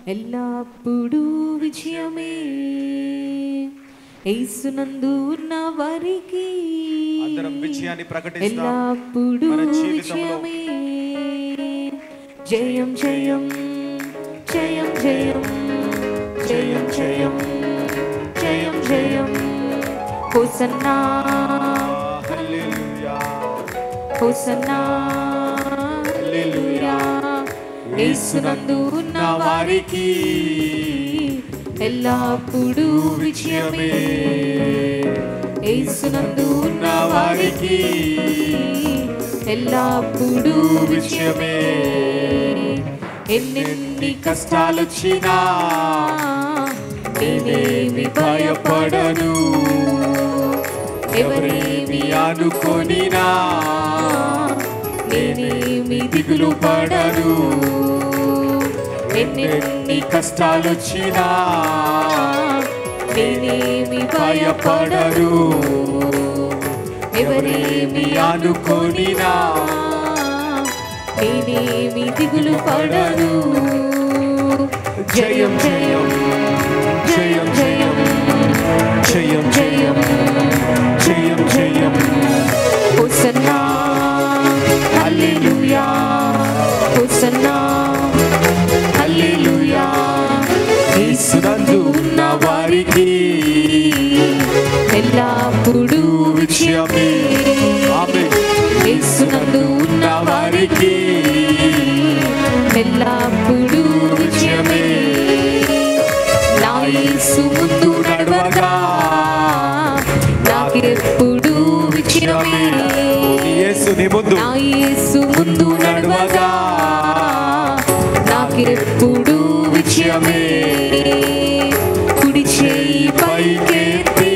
ఎల్లప్పుడూ విజయమే యేసునందు ఉన్న వారికి అందరం విజయాన్ని ప్రకటిస్తాం ఎల్లప్పుడూ విజయమే జయం జయం జయం జయం జయం జయం జయం జయం హోసన్నా హల్లెలూయా హోసన్నా హల్లెలూయా యేసునందు ఉన్న వారికి ఎల్లప్పుడూ విజయమే యేసునందు ఉన్న వారికి ఎల్లప్పుడూ విజయమే ఎన్నెన్ని కష్టాలొచ్చినా నేనేమి భయపడను ఎవరేమి అనుకోనినా నేనేమి దిగులు పడను ఎన్నెన్ని కష్టాలొచ్చినా నేనేమి భయపడను ఎవరేమి అనుకోనినా నేనేమి దిగులు పడను జయం జయం జయం జయం జయం జయం జయం జయం హోసన్నా హల్లెలూయా హోసన్నా హల్లెలూయా యేసునందు ఉన్న వారికి ఎల్లప్పుడూ విజయమే ఆమేన్ యేసునందు ఉన్న వారికి ఎల్లప్పుడూ విజయమే నా యేసు ముందు నడవగా నాకెప్పుడు విజయమే నా యేసు ముందు నడవగా నాకెప్పుడు విజయమే కుడి చేయి పైకెత్తి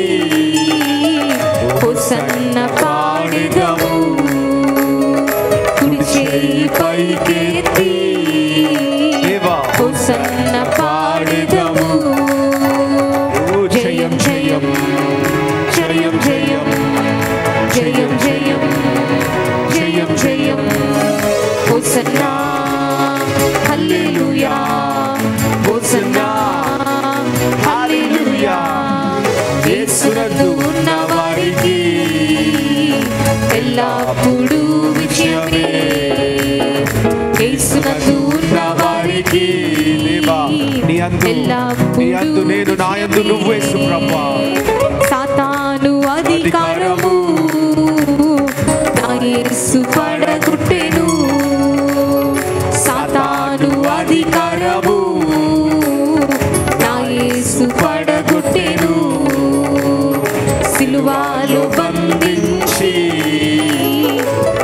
హోసన్న పాడెదము కుడి చేయి పైకెత్తి హోసన్న పాడెదము జయం జయం జయం జయం జయం జయం జయం జయం హోసన్నా హల్లెలూయా హోసన్నా హల్లెలూయా యేసునందు ఉన్న వారికి ఎల్లప్పుడూ విజయమే యేసునందు ఉన్న వారికి ఎల్లప్పుడూ నేను నా యందు నువ్వు యేసు ప్రభువా సాతాను అధికారము నా యేసు పడగొట్టెను సాతాను అధికారము నా యేసు పడగొట్టెను సిలువలో బంధించి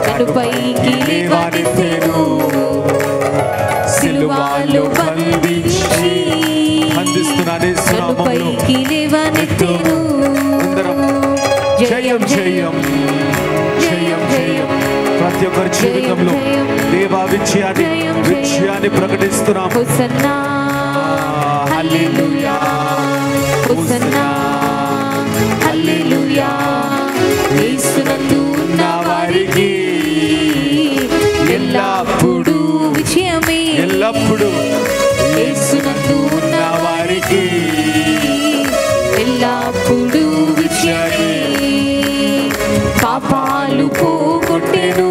నన్ను పైకి లేవనెత్తెను సిలువలో బంధించి నన్ను పైకి లేవనెత్తెను జయం జయం జయం జయం ప్రతి ఒక్కరి జీవితంలో దేవా విజయాన్ని ప్రకటిస్తున్నాం హోసన్నా హల్లెలూయా హోసన్నా హల్లెలూయా యేసునందు ఉన్న వారికి ఎల్లప్పుడూ విజయమే ఎల్లప్పుడూ యేసునందు ఉన్న వారికి ఎల్లప్పుడూ విజయమే పాపాలు పోగొట్టెను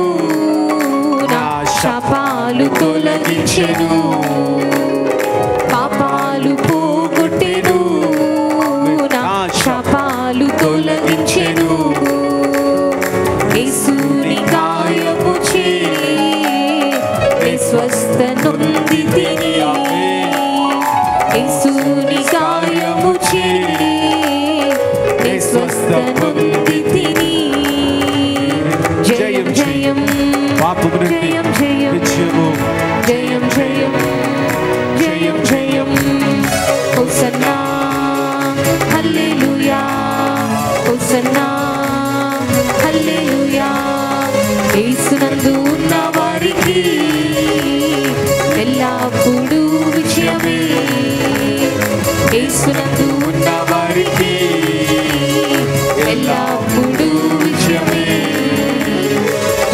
నా శాపాలు తొలగించెను పాపాలు పోగొట్టెను నా శాపాలు తొలగించెను యేసుని గాయముచే స్వస్థ నొందితిని యేసుని గాయముచే స్వస్థ నొందితిని జయం జయం జయం జయం జయం జయం జయం జయం హోసన్నా హల్లెలూయా హోసన్నా హల్లెలూయా యేసునందు ఉన్న వారికి ఎల్లప్పుడూ విజయమే యేసునందు ఉన్న వారికి ఎల్లప్పుడూ విజయమే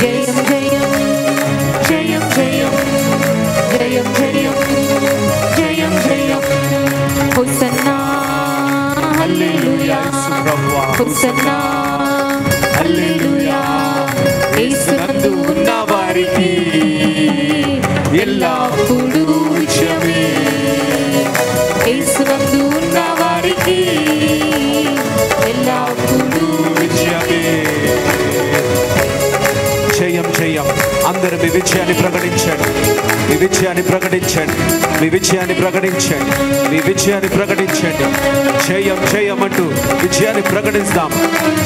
జయం జయం జయం జయం జయం జయం జయం జయం హోసన్నా హల్లెలూయా యేసునందు ఉన్న వారికి ఎల్లప్పుడూ విజయమే యేసునందు ఉన్న వారికి ఎల్లప్పుడూ విజయమే. జయం జయం. అందరూ మీ విజయాన్ని ప్రకటించండి, మీ విజయాన్ని ప్రకటించండి, మీ విజయాన్ని ప్రకటించండి, మీ విజయాన్ని ప్రకటించండి. జయం జయం అంటూ విజయాన్ని ప్రకటిస్తాం.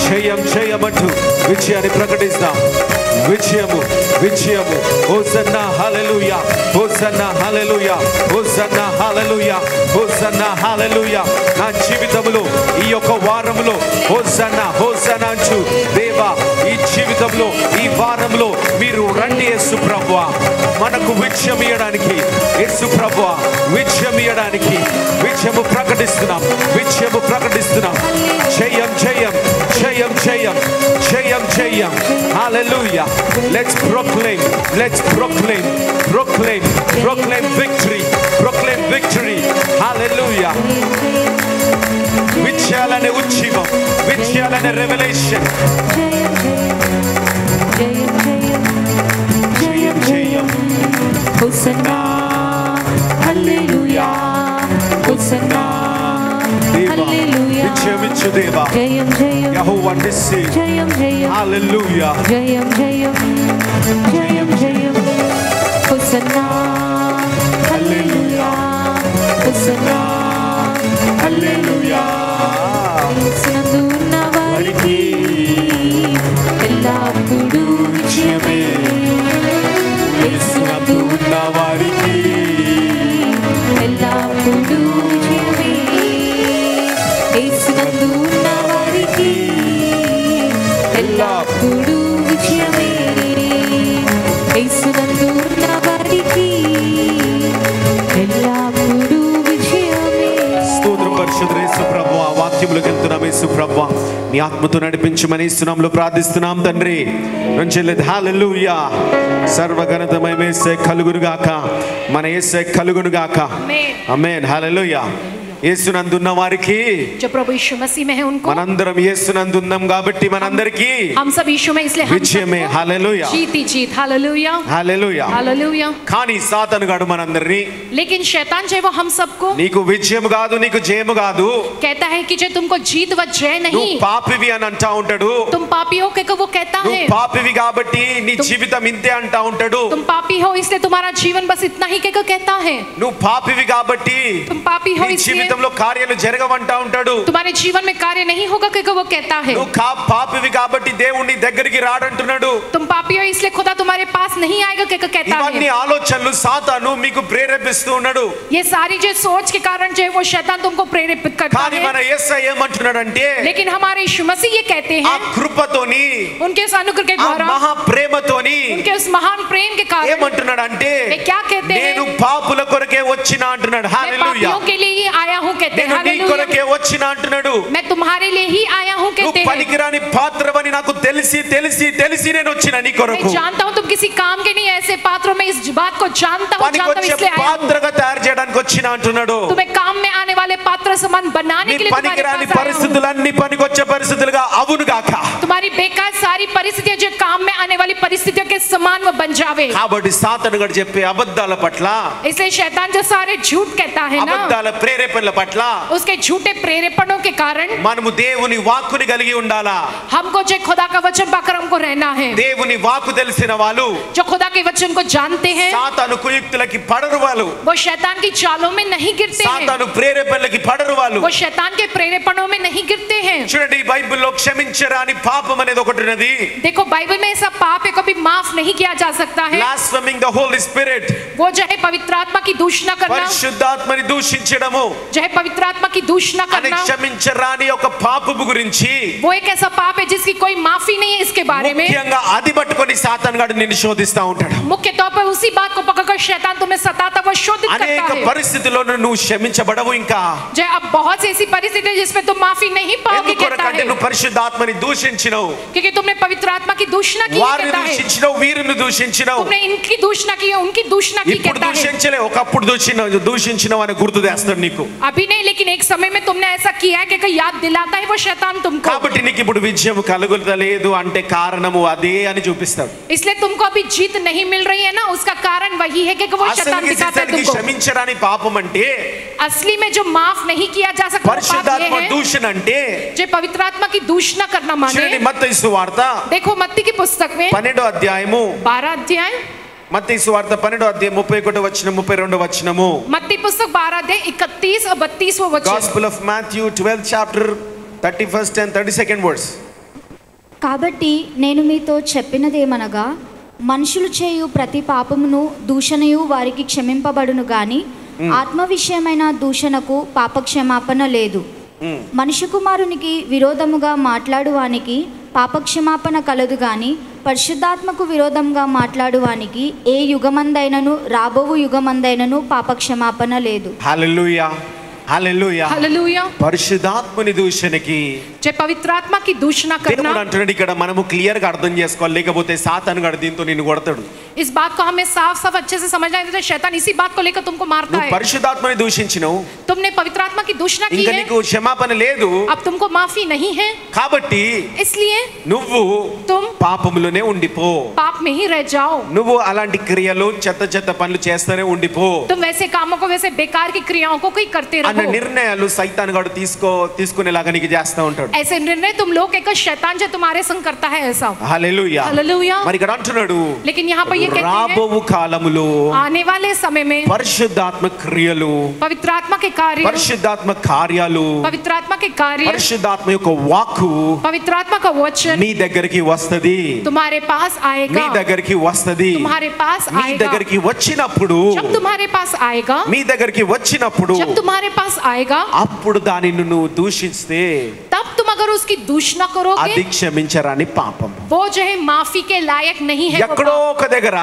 జయం జయం అంటూ విజయాన్ని ప్రకటిస్తాం. విజయము విజయము. హోసన్నా హల్లెలూయా, హోసన్నా హల్లెలూయా, హోసన్నా హల్లెలూయా, హోసన్నా హల్లెలూయా. నా జీవితంలో ఈ యొక్క వారంలో హోసన్నా హోసన్నా అంటూ దేవా ఈ జీవితంలో ఈ వారంలో మీరు రండి యేసు ప్రభువా, మనకు విజయం ఇవ్వడానికి, యేసు ప్రభువా విజయం ఇవ్వడానికి విజయము ప్రకటిస్తున్నాం, విజయము ప్రకటిస్తున్నాం. జయం జయం జయం జయం జయం జయం. హల్లెలూయా. Let's proclaim, let's proclaim, proclaim, proclaim victory, proclaim victory. Hallelujah. విజయాలనే ఉజ్జీవం, విజయాలనే రెవల్యూషన్. జయం జయం. హోసన్నా హల్లెలూయా హోసన్నా దేవా హల్లెలూయా విజయమిచ్చు దేవా. జయం జయం యెహోవా నిస్సి. జయం జయం హల్లెలూయా. జయం జయం జయం జయం. హోసన్నా హల్లెలూయా హోసన్నా హల్లెలూయా యేసునందు ఉన్న వారికి ఎల్లప్పుడూ విజయమే యేసునందు ఉన్న వారికి ఎల్లప్పుడూ విజయమే యేసునందు ఉన్న వారికి ఎల్లప్పుడూ విజయమే యేసునందు ఉన్న వారికి ఎల్లప్పుడూ విజయమే. స్తోత్రం పరిశుద్ధ యేసు ప్రభువా. వాక్యములకు వెళ్తున్నాం యేసు ప్రభువా, నీ ఆత్మతో నడిపించమని యేసునామములో ప్రార్థిస్తున్నాం తండ్రి. నుంచెల్లేదు హల్లెలూయా. సర్వఘనతమై యేసే కలుగును గాక, మన యేసే కలుగును గాక. ఆమేన్. హల్లెలూయా. యేసునందున్న వారికి, जो प्रभु यीशु मसीह में है उनको, మనందరం యేసునందున్నాం కాబట్టి మనందరికీ हम सब यीशु में इसलिए हम విజయమే. హల్లెలూయా जीत ही जीत. Hallelujah hallelujah. हालेलुया. కానీ సాతాను గాడు మనందరినీ लेकिन शैतान जो है वो हम सबको నీకు విజయం కాదు, నీకు జయము కాదు, कहता है कि जो तुमको जीत व जय నువ్వు नहीं, పాపివి అని అంటా ఉంటాడు. तुम पापी हो के वो कहता నువ్వు है పాపివి కాబట్టి నీ జీవితం ఇంతే అంటా ఉంటాడు. तुम पापी हो इसलिए तुम्हारा जीवन बस इतना ही के कहता है. నువ్వు పాపివి కాబట్టి तुम पापी हो నీ इसलिए జీవితంలో కార్యాలు జరగవంటా ఉంటాడు. तुम्हारे जीवन में कार्य नहीं होगा के वो कहता है. నువ్వు పాపివి కాబట్టి దేవుని దగ్గరికి రాడంటున్నాడు. तुम पापी हो इसलिए खुदा तुम्हारे पास नहीं आएगा के कहता ఇవన్నీ है. ఆలోచనలు సాతాను మీకు ప్రేరేపిస్తూ ఉన్నాడు. ये सारी जो सोच के कारण जो है वो शैतान तुमको प्रेरित करता కానీ మన है. యేసయ్య ఏమంటున్నాడంటే लेकिन हमारे यीशु मसीह ये कहते ఆ हैं కృపతోని उनके उस अनुग्रह के ఆ द्वारा, మహా ప్రేమతోని उनके उस महान प्रेम के कारण ఏమంటున్నాడంటే वे क्या कहते हैं? నేను పాపుల కొరకే వచ్చిన అంటున్నాడు. मैं హల్లెలూయా. पापियों के लिए ही आया हूँ कहते हैं. నేను నీ हालेलुया. కొరకే వచ్చిన అంటున్నాడు. मैं तुम्हारे लिए ही आया हूँ నువ్వు कहते हैं. పనికిరాని పాత్రవని నాకు తెలిసి తెలిసి తెలిసి నేను వచ్చిన నీ కొరకు. मैं जानता हूँ तुम किसी काम के नहीं ऐसे पात्रों में, इस बात को जानता हूँ పనికొచ్చే इसलिए आया हूँ. పాత్రగా తయారు చేయడానికి వచ్చిన అంటున్నాడు. तुम्हें काम में आने वाले पात्र समान बनाने నీ के लिए तुम्हारे పనికిరాని पास आया हूँ. పరిస్థితులన్నీ పనికొచ్చే పరిస్థితులుగా అవును గాక. तुम्हारी बेकार सारी परिस्थितियां जो काम में आने वाली परिस्थितियों के समान वो बन जावे. కాబట్టి సాతాను గడు చెప్పే అబద్ధాల పట్ల, इसलिए शैतान जो सारे झूठ कहता है ना, అబద్ధాల ప్రేరేపణల పట్ల उसके झूठे प्रेरेपणों के कारण మనము దేవుని వాక్కుని కలిగి ఉండాలా. हमको जो खुदा का वचन पाकर हमको रहना है. దేవుని వాక్కు తెలిసిన వాళ్ళు जो खुदा के वचन को जानते हैं సాతాను కుయుక్తులకి పడరు వాళ్ళు. वो शैतान की चालों में नहीं गिरते हैं. సాతాను ప్రేరేపణలకి పడరు వాళ్ళు. वो शैतान के प्रेरेपणों में नहीं गिरते हैं. చూడండి బైబిల్లో క్షమించరాని పాపం అనేది ఒకటి ఉన్నది. देखो बाइबल में ऐसा पाप है कभी माफ नहीं किया जा सकता है. blaspheming the holy spirit, वो जो है पवित्र आत्मा की दूषणा करना, పరిశుద్ధాత్మని దూషించడము, जो है पवित्र आत्मा की दूषणा అని करना, క్షమించరాని ఒక పాపము గురించి वो एक ऐसा पाप है जिसकी कोई माफी नहीं है. इसके बारे में ముఖ్యంగా అది పట్టుకొని సాతాను గాడు నిన్ను శోధిస్తా ఉంటాడు. मुख्य तौर पर उसी बात को पकड़कर शैतान तुम्हें सताता व शोधित అనేక करता है. పరిస్థితుల్లో నువ్వు క్షమించబడవు. ఇంకా जो अब बहुत सी ऐसी परिस्थिति है जिसमें तुम माफी नहीं पाओगे कहता ఎందుకంటే है, నువ్వు పరిశుద్ధాత్మని దూషించినవు, क्योंकि तुमने पवित्र आत्मा की दूषणा की వారిని कहता है. దూషించినవు, వీరిని వీళ్ళు దూషించినావు, तुमने इनकी दूषणा की, उनकी दूषणा की ఇప్పుడు कहता है। దూషించలే, ఒకప్పుడు దూషించినావు అని గుర్తు తెస్తాడు నీకు. अभी नहीं, लेकिन एक समय में तुमने ऐसा किया है कि याद दिलाता है वो शैतान तुमको। కాబట్టి నీకు ఇప్పుడు విజయం కలుగుతలేదు అంటే కారణము అదే అని చూపిస్తాడు. इसलिए तुमको अभी जीत नहीं मिल रही है ना, उसका कारण वही है कि वो शैतान दिखाता है तुमको। క్షమించరాని పాపం అంటే असली में जो माफ नहीं किया जा सकता पाप ये పరిశుద్ధాత్మ है దూషణ అంటే जो पवित्र आत्मा की दूषणा करना माने। చూడండి మత్తయి సువార్త देखो मत्ती की पुस्तक में 12వ అధ్యాయము 12 अध्याय, మత్తయి సువార్త 12వ అధ్యాయం 31వ వచనం 32వ వచనము. मत्ती पुस्तक 12 अध्याय 31 और 32वां वचन। Gospel of Matthew 12th chapter 31st and 32nd verse. కాబట్టి నేను మీతో చెప్పినదేమనగా మనుషులు చేయు ప్రతి పాపమును దూషణయు వారికి క్షమింపబడును గాని ఆత్మ విషయమైన దూషణకు పాపక్షమాపణ లేదు. మనుష్య కుమారునికి విరోధముగా మాట్లాడువానికి పాపక్షమాపణ కలదు గాని పరిశుద్ధాత్మకు విరోధంగా మాట్లాడువానికి ఏ యుగమందైనను రాబోవు యుగమందైనను పాపక్షమాపణ లేదు. హల్లెలూయా, హల్లెలూయా, हालेलुया। పరిశుద్ధాత్మని దూషణకి जो पवित्र आत्मा की दूषणा దేవుడు करना, అంటున్నాడు ఇక్కడ మనము క్లియర్ గా అర్థం చేసుకోవాలి, లేకపోతే సాతాను గడు దీంతో నిన్ను కొడతాడు. इस बात को हमें साफ साफ अच्छे से समझना है, तो शैतान इसी बात को लेकर तुमको मारता నువ్వు है। పరిశుద్ధాత్మని దూషించినావు, तुमने पवित्र आत्मा की दूषणा की ఇంకా है, నీకు క్షమాపణ లేదు, अब तुमको माफी नहीं है, కాబట్టి इसलिए నువ్వు तुम పాపములోనే ఉండిపో. पाप में ही रह जाओ। నువ్వు అలాంటి క్రియలు చెత్త చెత్త పనులు చేస్తూనే ఉండిపో तुम वैसे कामों को, वैसे बेकार की क्रियाओं को कोई करते అన్న रहो। నిర్ణయాలు సైతాను గడు తీసుకునేలాగా నీకు చేస్తా ఉంటాడు. ऐसे निर्णय तुम लोग एक शैतान जो तुम्हारे संग करता है ऐसा। హల్లెలూయా, हालेलुया। మరి ఇక్కడ అంటున్నాడు लेकिन यहाँ पर ये कहते हैं రాబోవు కాలములో आने वाले समय में పరిశుద్ధాత్మ క్రియలు, पवित्र आत्मा के कार्य, పరిశుద్ధాత్మ కార్యాలు, पवित्र आत्मा के कार्य, పరిశుద్ధాత్మ యొక్క వాక్కు पवित्र आत्मा का वचन నీ దగ్గరికి వస్తది, तुम्हारे पास నీ आएगा, దగ్గరికి వస్తది. तुम्हारे पास నీ आएगा। దగ్గరికి వచ్చినప్పుడు, जब तुम्हारे पास आएगा, నీ దగ్గరికి వచ్చినప్పుడు जब तुम्हारे पास आएगा, అప్పుడు దానిని నువ్వు దూషిస్తే तब तुम अगर उसकी दूषणा करोगे, అది క్షమించరాని పాపం. वो जो है माफी के लायक नहीं है। वो ఎక్కడో पाप। ఒక దగ్గర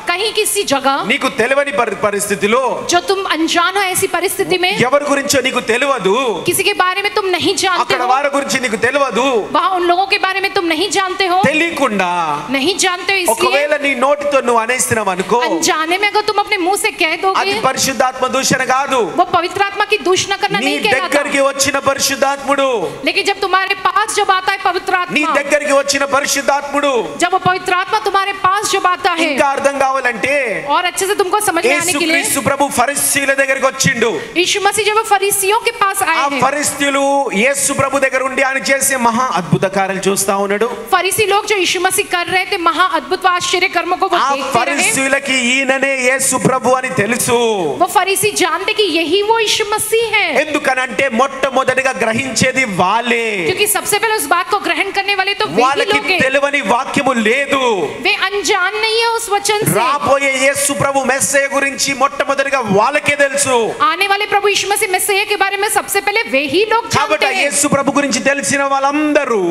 कहीं किसी जगह నీకు తెలియని పరిస్థితిలో, जो तुम अनजान हो, ऐसी परिस्थिति में ఎవరి గురించో నీకు తెలియదు, किसी के बारे में तुम नहीं जानते అక్కడ हो, వారి గురించి నీకు తెలియదు, वहाँ उन लोगों के बारे में तुम नहीं जानते हो, తెలియకుండా नहीं जानते हो, इसलिए ఒకవేళ నీ నోటితో నువ్వు అనేస్తున్నావు అనుకో, अनजाने में अगर तुम अपने मुंह से कह అది दोगे, పరిశుద్ధాత్మ దూషణ కాదు. वो पवित्र आत्मा की दूषणा करना నీ नहीं कहलाता। దగ్గరికి వచ్చిన పరిశుద్ధాత్ముడు, लेकिन जब तुम्हारे पास जब आता है पवित्र నీ आत्मा, దగ్గరికి వచ్చిన పరిశుద్ధాత్ముడు जब वो पवित्र आत्मा तुम्हारे पास जब आता है, ఇంకా అర్థం కావాలంటే और अच्छे से तुमको समझ में आने के लिए, యేసుక్రీస్తు ప్రభు ఫరిసీయుల దగ్గరికి వచ్చిండు. यीशु मसीह जब वो फरीसियों के पास ఆ आए हैं, ఫరిసీయులు యేసు ప్రభు దగ్గర ఉండి ఆయన చేసే మహా అద్భుత కార్యాలు చూస్తా ఉన్నాడు. फरीसी लोग जो यीशु मसीह कर रहे थे महा अद्भुत व आश्चर्य कर्मों को वो ఆ देखते रहे। ఫరిసీయులకి ఈయననే యేసు ప్రభు అని తెలుసు. वो फरीसी जानते कि यही वो यीशु मसीह है, ఎందుకనంటే మొట్టమొదటిగా గ్రహించేది వాళ్ళే. क्योंकि सबसे पहले उस बात को ग्रहण करने वाले तो वे ही వాళ్ళకి लोग हैं। తెలియని వాక్యము లేదు. वे अनजान नहीं है उस वचन से। రాబోయే యేసు ప్రభు మెస్సయ గురించి మొట్టమొదటిగా వాళ్ళకే తెలుసు. आने वाले प्रभु यीशु मसीह मैसिया के बारे में सबसे पहले वे ही लोग जानते కాబట్టి हैं। యేసు ప్రభు గురించి తెలిసిన వాళ్ళందరూ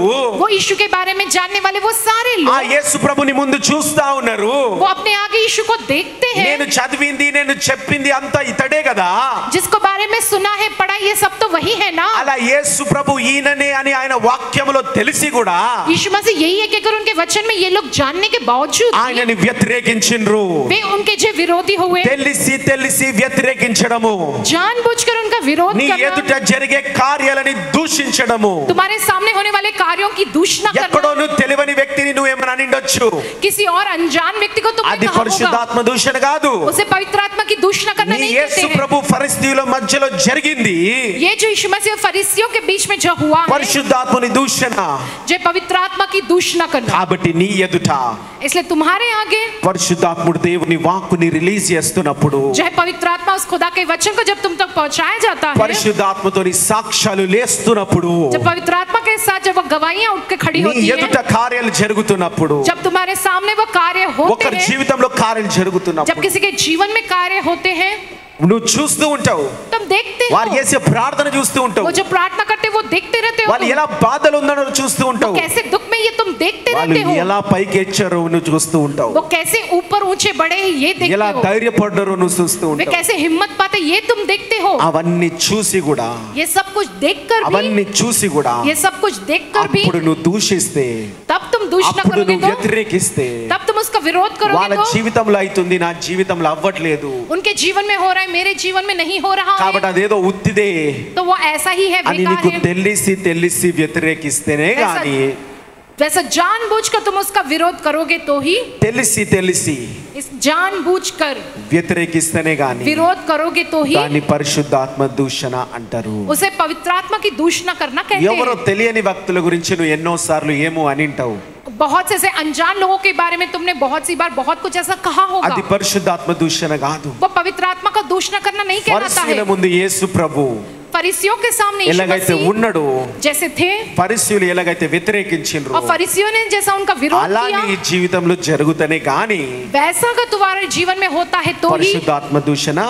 वो यीशु के बारे में जानने वाले वो सारे ఆ लोग యేసు ప్రభుని ముందు చూస్తా ఉన్నారు. वो अपने आगे यीशु को देखते हैं। నేను చదివింది నేను చెప్పింది అంతా ఇతడే కదా, जिसको बारे में सुना है पढ़ा ये सब तो वही है ना। అలా యేసు ప్రభు ఈయననే అని ఆయన వాక్యములో తెలిసి కూడా यीशु मसीह यही है कि अगर उनके वचन में ये लोग जानने के बावजूद भी ఆయనని వ్యతిరేకించిండ్రు. वे उनके जो विरोधी हुए, తెలిసి తెలిసి వ్యతిరేకించడము, जानबूझकर उनका विरोध నీ ఎదుట करना, జరిగే కార్యాలని దూషించడము. तुम्हारे सामने होने वाले कार्यों की दूषणा ఎక్కడో करना, నువ్వు తెలియని వ్యక్తిని నువ్వేమని అనిండొచ్చు, किसी और अनजान व्यक्ति को तुमने అది कहा होगा, పరిశుద్ధాత్మ దూషణ కాదు. उसे पवित्र आत्मा की दूषणा करना నీ नहीं యేసు कहते हैं। ప్రభు ఫరిసీయుల మధ్యలో జరిగింది ये जो यीशु मसीह और फरीसियों के बीच में जो हुआ है, పరిశుద్ధాత్మని దూషణ. जो पवित्र आत्मा की दूषणा करना, కాబట్టి నీ ఎదుట इसलिए तुम्हारे आगे పరిశుద్ధాత్ముడు దేవుని వాక్కుని రిలీజ్ చేస్తున్నప్పుడు, जो है पवित्र आत्मा उस खुदा के वचन को जब तुम तक पहुंचाया जाता है, పరిశుద్ధాత్మతోని సాక్ష్యాలు లేస్తున్నప్పుడు, जब पवित्र आत्मा के साथ जब वो गवाहियां उठ के खड़ी నీ होती ఎదుట हैं, కార్యాలు జరుగుతున్నప్పుడు, जब तुम्हारे सामने वो कार्य होते ఒకరి हैं, జీవితంలో కార్యాలు जब జరుగుతున్నప్పుడు किसी के जीवन में कार्य होते हैं, నువ్వు చూస్తూ ఉంటావు. तुम देखते వారు हो, చేసే ప్రార్థన చూస్తూ ఉంటావు. वो जो प्रार्थना करते हैं वो देखते रहते हो, వాళ్ళు ఎలా బాధలు ఉందనో చూస్తూ वो ఉంటావు. कैसे दुख में ये तुम देखते వాళ్ళు रहते हो, ఎలా పైకి ఎచ్చారో నువ్వు చూస్తూ ఉంటావు. वो कैसे ऊपर ऊंचे बड़े हैं ये देखते ఎలా हो, ధైర్యపడ్డారో నువ్వు చూస్తూ वे ఉంటావు. कैसे हिम्मत पाते ये तुम देखते हो। అవన్నీ చూసి కూడా ये सब कुछ देखकर भी, అవన్నీ చూసి కూడా ये सब कुछ देखकर भी అప్పుడు నువ్వు దూషిస్తే तब तुम दूषण అప్పుడు करोगे నువ్వు तो వ్యతిరేకిస్తే तब तुम उसका विरोध వాళ్ళ करोगे तो జీవితంలో అవుతుంది, నా జీవితంలో అవ్వట్లేదు उनके जीवन में हो रहा है, मेरे जीवन में नहीं हो रहा కాబట్టి है, అదేదో ఉత్తిదే तो वो ऐसा ही है, అని बेकार నీకు है। తెలిసి వ్యతిరేకిస్తేనే గాని वैसा जानबूझकर तुम उसका विरोध करोगे तो ही, తెలిసి इस जानबूझकर వ్యతిరేకిస్తేనే గాని विरोध करोगे तो ही దాన్ని పరిశుద్ధాత్మ దూషణ అంటారు. उसे पवित्र आत्मा की दूषण करना कहते ఎవరో हैं। తెలియని భక్తుల గురించి నువ్వు ఎన్నో సార్లు ఏమో అనింటావు, बहुत से ऐसे अनजान लोगों के बारे में तुमने बहुत सी बार बहुत कुछ ऐसा कहा होगा, అది పరిశుద్ధాత్మ దూషణ కాదు. वो पवित्र आत्मा का दूषण करना नहीं कहलाता పరిశీల है। ముందు యేసు ప్రభు फरीसियों के सामने यीशु ఎలాగైతే मसीह ఉన్నాడు, जैसे थे పరిశీలు ఎలాగైతే వ్యతిరేకించిండ్రు, और फरीसियों ने जैसा उनका विरोध అలా किया, నీ జీవితంలో జరుగుతనే గాని वैसा अगर तुम्हारे जीवन में होता है तो ही పరిశుద్ధాత్మ దూషణ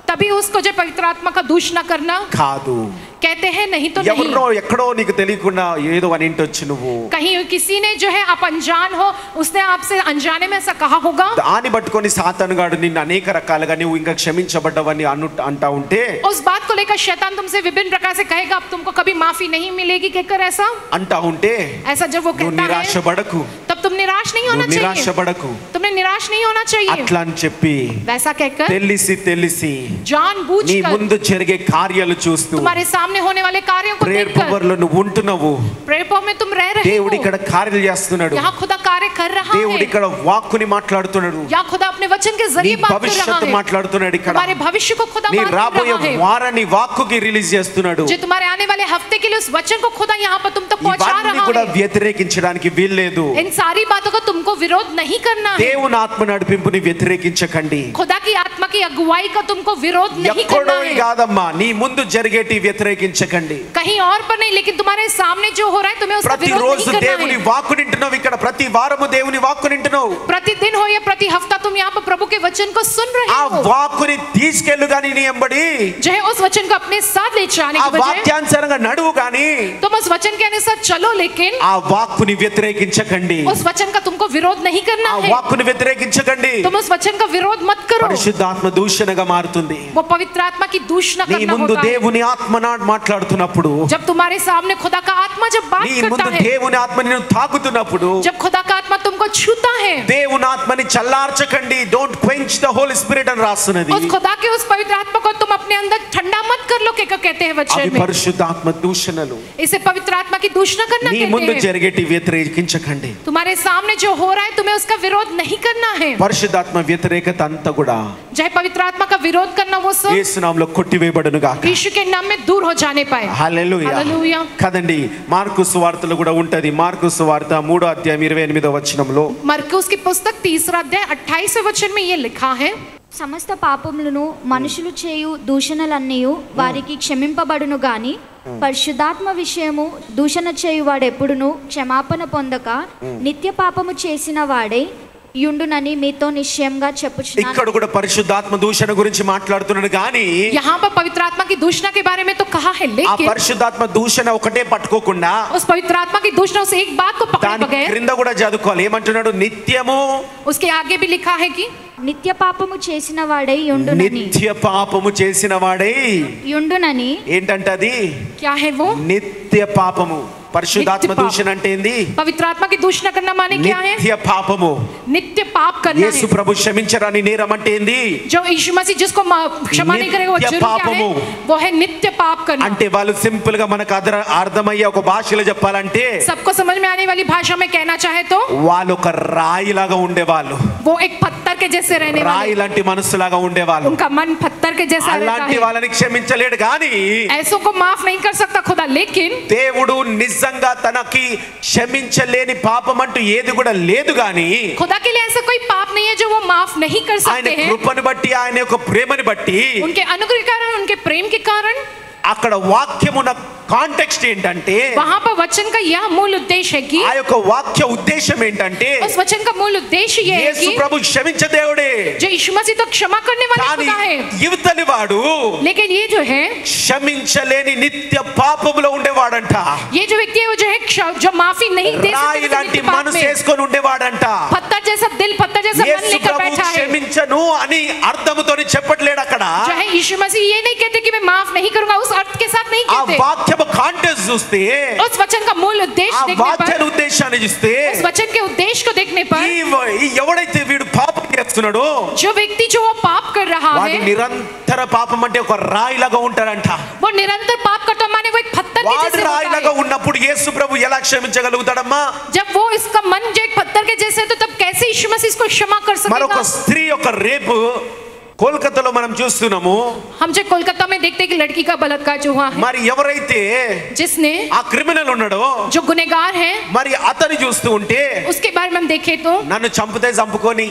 तभी उसको जो पवित्र आत्मा का दूषण करना కాదు. कहते हैं, नहीं तो नहीं। ఎవరో ఎక్కడో నీకు తెలియకుండా ఏదో అని ఇంటొచ్చు నువ్వు, कहीं किसी ने जो है आप अनजान हो, उसने आपसे अनजाने में ऐसा कहा होगा, దాన్ని పట్టుకొని సాతానుగాడు నిన్ను అనేక రకాలుగా నువ్వు ఇంకా క్షమించబడ్డవని అంటా ఉంటే, उस बात को लेकर शैतान तुमसे विभिन्न प्रकार से कहेगा, अब तुमको कभी माफी नहीं मिलेगी कहकर ऐसा అంటా ఉంటే ऐसा जब वो నువ్వు कहता నిరాశ है పడకు, तब तुम निराश नहीं होना నువ్వు నిరాశ चाहिए, పడకు. तुमने निराश नहीं होना चाहिए। అట్లా అని చెప్పి वैसा कहकर తెలిసి నీ जानबूझकर ముందు జరిగే కార్యాలు చూస్తూ तुम्हारे सामने होने वाले कार्यों को ప్రేయర్ देखकर, పవర్ లో నువ్వు ఉంటున్నావు, प्रेयर पॉवर में तुम रह रहे దేవుడు हो, ఇక్కడ కార్యాలు చేస్తున్నాడు, यहाँ खुदा कार्य कर रहा దేవుడు है, ఇక్కడ వాక్కుని మాట్లాడుతున్నాడు, या खुदा अपने वचन के నీ जरिए बात कर रहा భవిష్యత్తు है, మాట్లాడుతున్నాడు, ఇక్కడ तुम्हारे भविष्य को खुदा నీ बात कर రాబోయే रहा है, వారాన్ని వాక్కుకి రిలీజ్ చేస్తున్నాడు. जो तुम्हारे आने वाले हफ्ते के लिए उस वचन को खुदा यहाँ पर तुम तक पहुंचा ఇవన్నీ रहा కూడా है। వ్యతిరేకించడానికి వీల్లేదు. इन सारी बातों का तुमको विरोध नहीं करना है, దేవుని ఆత్మ నడిపింపుని వ్యతిరేకించకండి. खुदा की आत्मा की अगुवाई का तुमको विरोध नहीं करना ఎక్కడో है, కాదమ్మా, నీ ముందు జరిగేటి వ్యతిరేకించకండి. कहीं और पर नहीं, लेकिन तुम्हारे सामने जो हो रहा है तुम्हें उसका विरोध ప్రతిరోజు नहीं करना దేవుని है। వాక్కు నింటున్నావు, ఇక్కడ ప్రతి వారము దేవుని వాక్కు నింటున్నావు. प्रतिदिन हो या प्रति हफ्ता तुम यहाँ पर प्रभु के वचन को सुन रहे ఆ हो, వాక్కుని తీసుకెళ్ళు గాని నీ ఎంబడి, जो है उस वचन को अपने साथ ले जाने ఆ की बजाय వాక్యానుసారంగా నడువు గాని तुम उस वचन के अनुसार चलो, लेकिन ఆ వాక్కుని వ్యతిరేకించకండి. उस वचन का तुमको विरोध नहीं करना ఆ है, వాక్కుని వ్యతిరేకించకండి. तुम उस वचन का विरोध मत करो, పరిశుద్ధాత్మ దూషణగా మారుతుంది. वो पवित्र आत्मा की दूषण నీ करना ముందు होता है। దేవుని ఆత్మ మాట్లాడుతున్నప్పుడు, जब तुम्हारे सामने खुदा का आत्मा जब बात నీ करता ముందు है, దేవుని ఆత్మ నిన్ను తాకుతున్నప్పుడు, जब खुदा का आत्मा तुमको छूता है, దేవుని ఆత్మని చల్లార్చకండి. Don't quench the Holy Spirit అని రాస్తున్నది. उस खुदा के उस पवित्र आत्मा को तुम अपने अंदर ठंडा मत कर लो, क्या कहते हैं అవి वचन में, పరిశుద్ధాత్మ దూషణలు. इसे पवित्र आत्मा की दूषण करना నీ ముందు कहते हैं। జరిగేటి వ్యతిరేకించకండి. तुम्हारे सामने जो हो रहा है तुम्हें उसका विरोध नहीं करना है, పరిశుద్ధాత్మ వ్యతిరేకత అంతా కూడా चाहे पवित्र आत्मा का विरोध करना वो सब యేసు నామములో కొట్టివేయబడును గాక. यीशु के नाम में दूर हो जाने पाए। హల్లెలూయా. హల్లెలూయా. కదండి, మార్కు సువార్తలో కూడా ఉంటది. మార్కు సువార్త 3వ అధ్యాయం 28వ వచనంలో, मरकुस की पुस्तक 3 अध्याय 28वें वचन में ये लिखा है, సమస్త పాపములను మనుషులు చేయు దూషణలన్నీయు వారికి క్షమింపబడును గాని పరిశుద్ధాత్మ విషయము దూషణ చేయువాడు ఎప్పుడును క్షమాపణ పొందక నిత్య పాపము చేసిన వాడే యుండునని మీతో నిశ్చయంగా చెప్పుచున్నాను. ఇక్కడ కూడా పరిశుద్ధాత్మ దూషణ గురించి మాట్లాడుతున్నాడు కానీ यहाँ पर पवित्र आत्मा की दूषणा के बारे में तो कहा है, ఆ लेकिन పరిశుద్ధాత్మ దూషణ ఒకటే పట్టుకోకుండా उस पवित्र आत्मा की दूषणा से एक बात को पकड़े దాని बगैर క్రింద కూడా చదువుకోవాలి. ఏమంటున్నాడు? నిత్యము, उसके आगे भी लिखा है कि నిత్య పాపము చేసిన వాడై యుండునని నిత్య పాపము చేసిన వాడై, యుండునని ఏంటంటది? क्या है वो నిత్య పాపము. పరిశుద్ధాత్మ నిత్య పాపం. దూషణ అంటే ఏంది? पवित्र आत्मा की दूषणा करना माने क्या है? నిత్య పాపము. नित्य पाप करना యేసు है, ప్రభు క్షమించరాని నేరం అంటే ఏంది? जो यीशु मसीह जिसको क्षमा नहीं करेगा वो नित्य जुर्म क्या पापमु। है? वो है नित्य पाप करना। అంటే వాళ్ళు సింపుల్ గా మనకు అర్థమయ్యే ఒక భాషలో చెప్పాలంటే, सबको समझ में आने वाली भाषा में कहना चाहे तो వాళ్ళు ఒక రాయి లాగా ఉండేవాళ్ళు, वो एक पत्थर के जैसे रहने రాయి वाले, లాంటి మనసులాగా ఉండేవాళ్ళు. उनका मन पत्थर के जैसा रहता అలాంటి है, వాళ్ళని క్షమించలేడు కానీ ऐसों को माफ नहीं कर सकता खुदा, लेकिन దేవుడు నిజంగా తనకి క్షమించలేని పాపం అంటూ ఏది కూడా లేదు గాని खुदा के लिए ऐसा कोई पाप नहीं है जो वो माफ नहीं कर ఆయన सकते हैं। కృపను బట్టి, ఆయన యొక్క ప్రేమని బట్టి, उनके अनुग्रह के कारण, उनके प्रेम के कारण అక్కడ వాక్యమున కాంటెక్స్ట్ ఏంటంటే, वहां पर वचन का यह मूल उद्देश्य है कि ఆ యొక్క వాక్య ఉద్దేశం ఏంటంటే, उस वचन का मूल उद्देश्य ये है యేసు कि ప్రభు క్షమించే దేవుడే जो यीशु मसीह तो क्षमा करने वाला కానీ खुदा है, యువతలి వాడు लेकिन ये जो है, క్షమించలేని నిత్య పాపములో ఉండేవాడంట. ये जो व्यक्ति है वो जो है जो माफी नहीं दे రాయి सकता లాంటి नित्य पाप మనసు में, వేసుకొని ఉండేవాడంట. पत्थर जैसा दिल, पत्थर जैसा मन యేసు लेकर ప్రభు बैठा है, క్షమించను అని అర్థముతోని చెప్పట్లేడు అక్కడ. जो है यीशु मसीह ये नहीं कहते कि मैं माफ नहीं करूंगा, उस अर्थ के साथ नहीं ఆ कहते, వాక్యం మర్మ కాంటెక్స్ట్ చూస్తే, उस वचन का मूल ఆ उद्देश्य देखने వాక్య पर, ఉద్దేశాన్ని చూస్తే, उस वचन के उद्देश्य को देखने पर, ఈ ఎవడైతే వీడు పాపం చేస్తున్నాడో जो व्यक्ति जो वो पाप कर रहा వాడి है, నిరంతర పాపం అంటే ఒక రాయిలాగా ఉంటాడంట. वो निरंतर पाप करता माने वो एक पत्थर के వాడు जैसे होता రాయిలాగా है। ఉన్నప్పుడు యేసు ప్రభు ఎలా క్షమించగలుగుతాడమ్మా? जब वो इसका मन जो एक पत्थर के जैसे है, तो तब कैसे यीशु मसीह इसको क्षमा कर మరొక सकेगा? స్త్రీ యొక్క రేపు కోల్కతాలో మనం చూస్తున్నాము. हम जो कोलकाता में देखते हैं कि लड़की का बलात्कार जो हुआ है, మరి ఎవరైతే जिसने ఆ క్రిమినల్ ఉన్నాడో जो गुनहगार है, మరి అతని చూస్తూ ఉంటే, उसके बारे में हम देखें तो నన్ను చంపితే చంపుకొని,